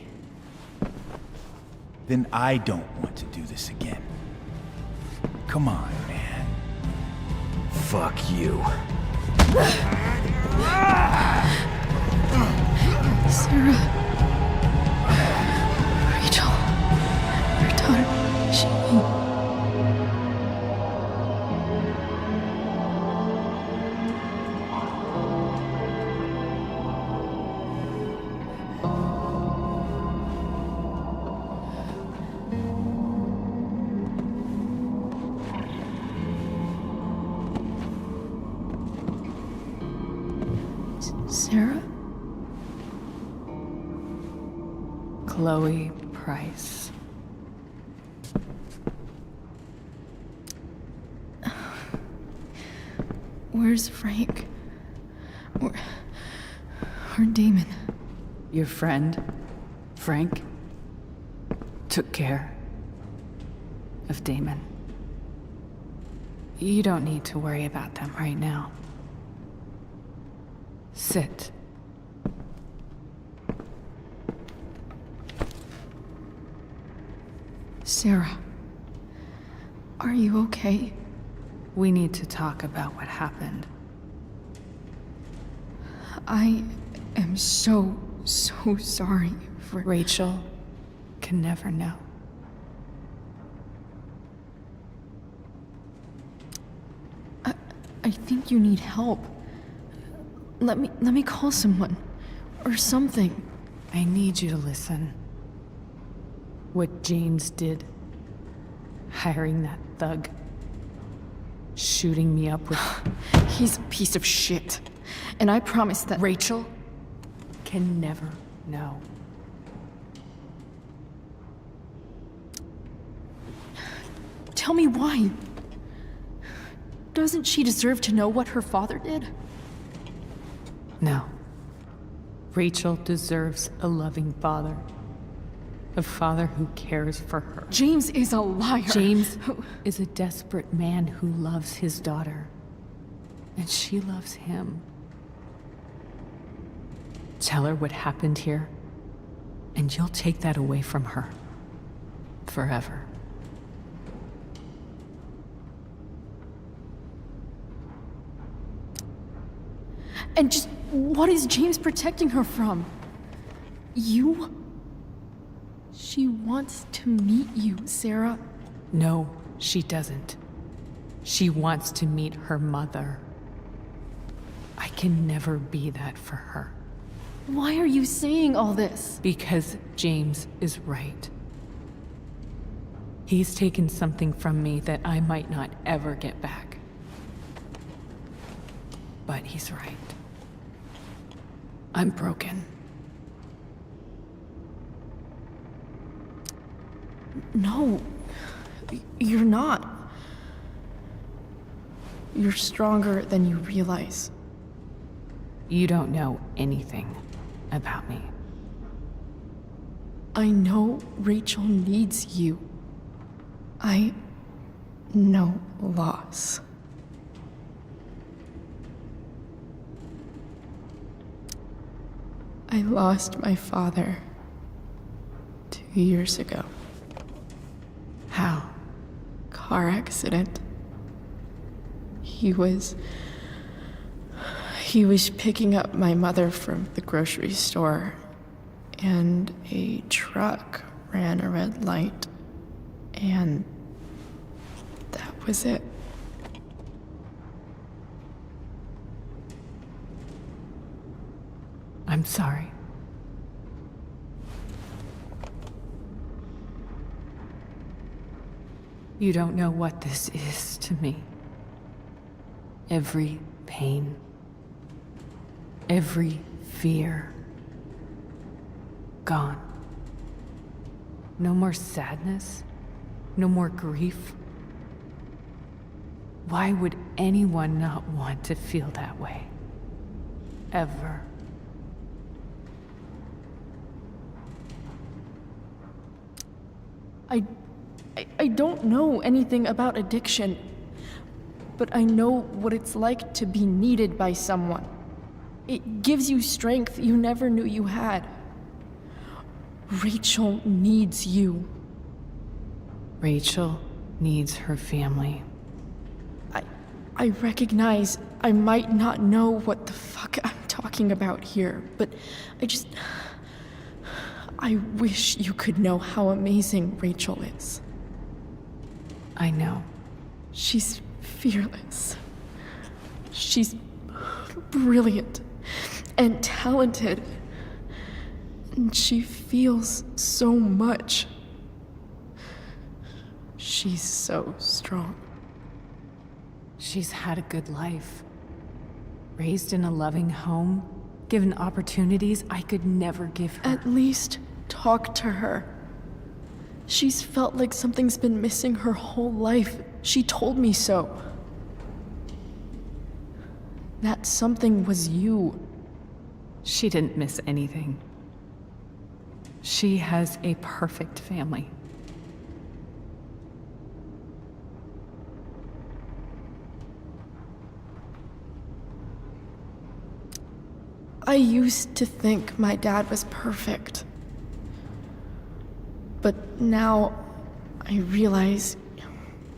Then I don't want to do this again. Come on, man. Fuck you. Sarah. Рэйчel. Your daughter. She... Sarah? Chloe Price. Where's Frank? Where Damon? Your friend, Frank, took care of Damon. You don't need to worry about them right now. Sit. Sarah, are you okay? We need to talk about what happened. I am so sorry for... Рэйчел can never know. I think you need help. Let me call someone. Or something. I need you to listen. What James did. Hiring that thug. Shooting me up with... He's a piece of shit. And I promise that... Рэйchel can never know. Tell me why. Doesn't she deserve to know what her father did? No. Рэйchel deserves a loving father. A father who cares for her. James is a liar. James is a desperate man who loves his daughter. And she loves him. Tell her what happened here, and you'll take that away from her. Forever. And just what is James protecting her from? You? She wants to meet you, Sarah. No, she doesn't. She wants to meet her mother. I can never be that for her. Why are you saying all this? Because James is right. He's taken something from me that I might not ever get back. But he's right. I'm broken. No, you're not. You're stronger than you realize. You don't know anything about me. I know Рэйchel needs you. I know loss. I lost my father 2 years ago. How? Car accident. He was picking up my mother from the grocery store, and a truck ran a red light, and that was it. I'm sorry. You don't know what this is to me. Every pain, every fear, gone. No more sadness, no more grief. Why would anyone not want to feel that way? Ever. I don't know anything about addiction, but I know what it's like to be needed by someone. It gives you strength you never knew you had. Рэйchel needs you. Рэйchel needs her family. I recognize I might not know what the fuck I'm talking about here, but I wish you could know how amazing Рэйchel is. I know. She's fearless. She's brilliant and talented. And she feels so much. She's so strong. She's had a good life. Raised in a loving home, given opportunities I could never give her. At least talk to her. She's felt like something's been missing her whole life. She told me so. That something was you. She didn't miss anything. She has a perfect family. I used to think my dad was perfect. But now I realize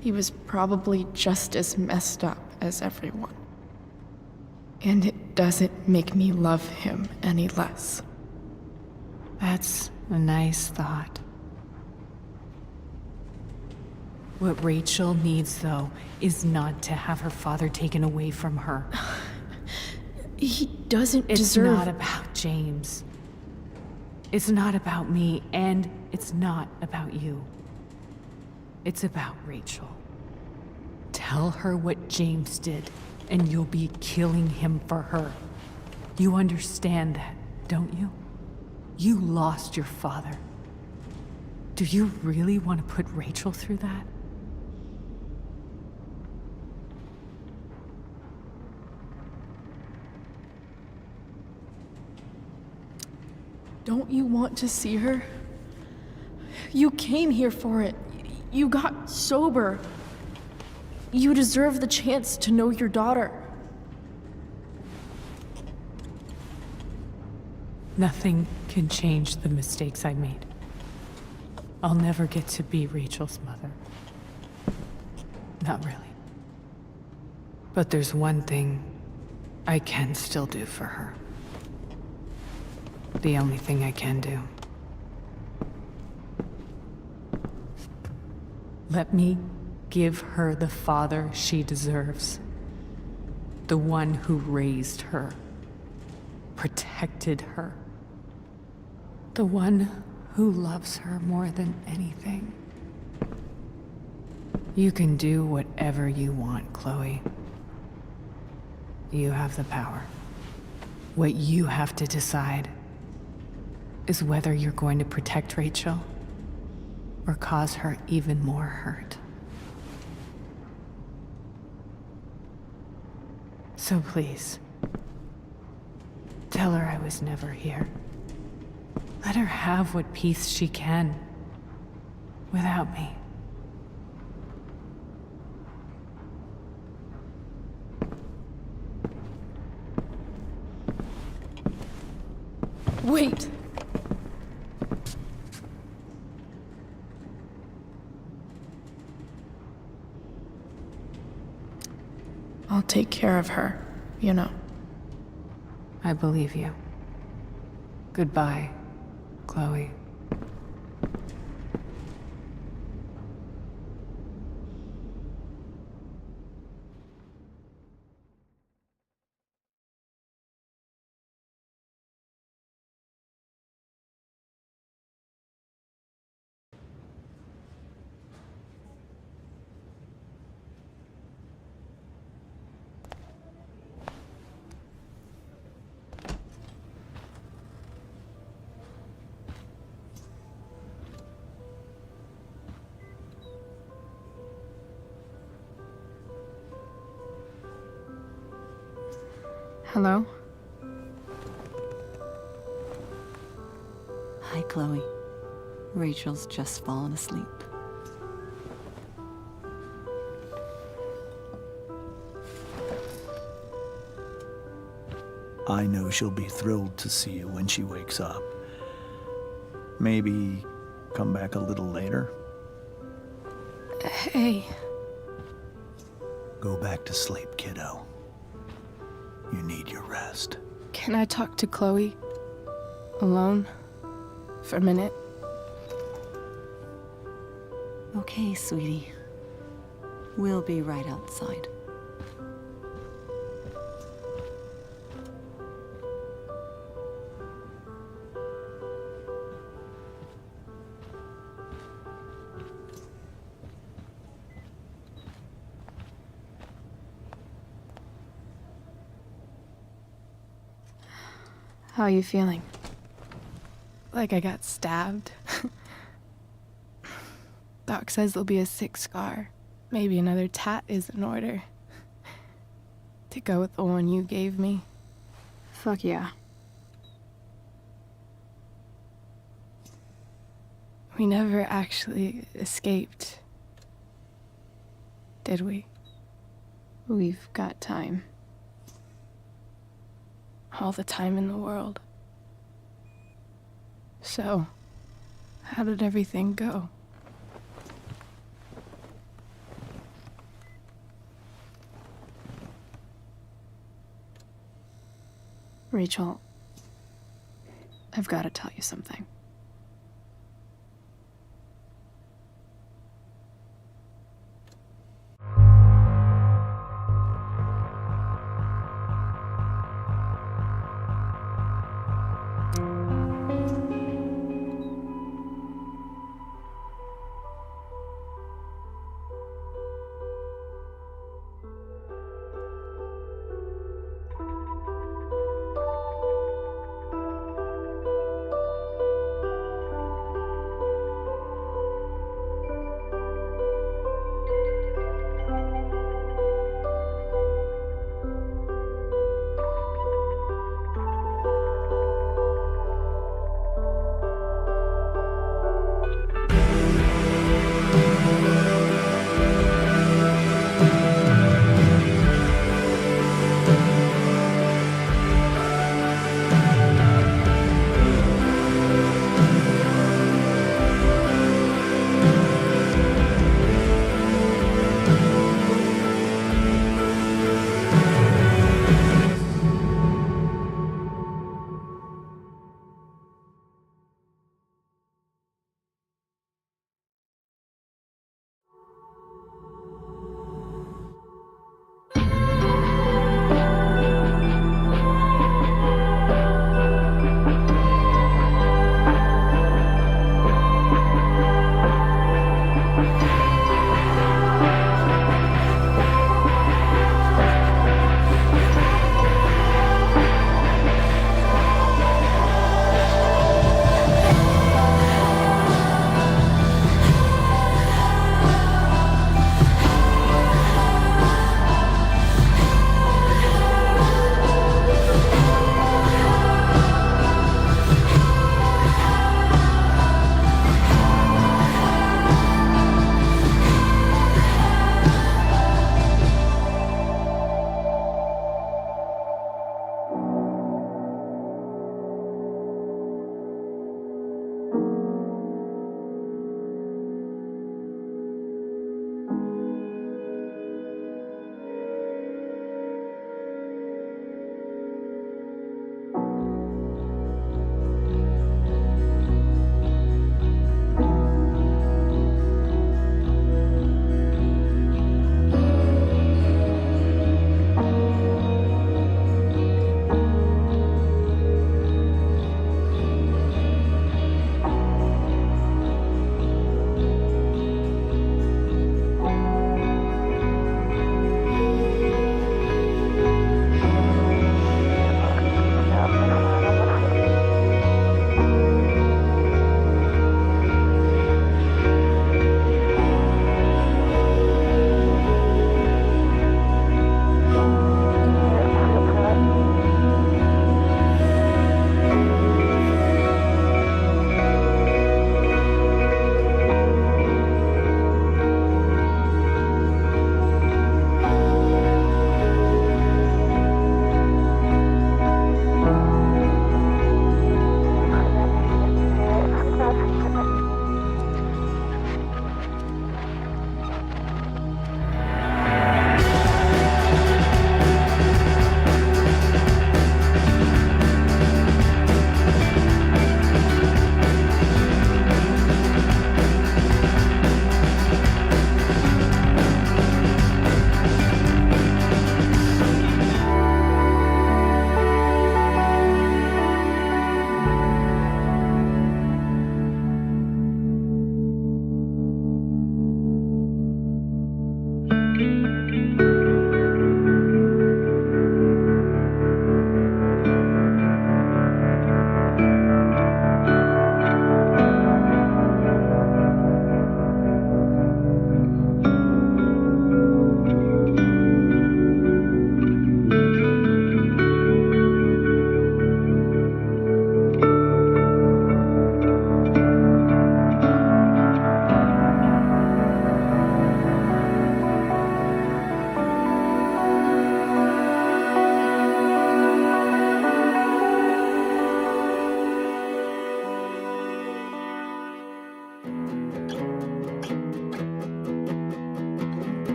he was probably just as messed up as everyone. And it doesn't make me love him any less. That's a nice thought. What Рэйчел needs, though, is not to have her father taken away from her. He doesn't deserve... It's not about James. It's not about me, and it's not about you. It's about Рэйчel. Tell her what James did, and you'll be killing him for her. You understand that, don't you? You lost your father. Do you really want to put Рэйчel through that? Don't you want to see her? You came here for it. You got sober. You deserve the chance to know your daughter. Nothing can change the mistakes I made. I'll never get to be Рэйчel's mother. Not really. But there's one thing I can still do for her. The only thing I can do. Let me give her the father she deserves. The one who raised her, protected her. The one who loves her more than anything. You can do whatever you want, Chloe. You have the power. What you have to decide is whether you're going to protect Рэйчel or cause her even more hurt. So please, tell her I was never here. Let her have what peace she can without me. Wait! I'll take care of her, you know. I believe you. Goodbye, Chloe. Hello? Hi, Chloe. Рэйчel's just fallen asleep. I know she'll be thrilled to see you when she wakes up. Maybe come back a little later? Hey. Go back to sleep, kiddo. You need your rest. Can I talk to Chloe? Alone? For a minute? Okay, sweetie. We'll be right outside. How are you feeling? Like I got stabbed? Doc says there'll be a sick scar. Maybe another tat is in order. To go with the one you gave me. Fuck yeah. We never actually escaped. Did we? We've got time. all the time in the world. So, how did everything go? Rachel, I've got to tell you something.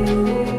you.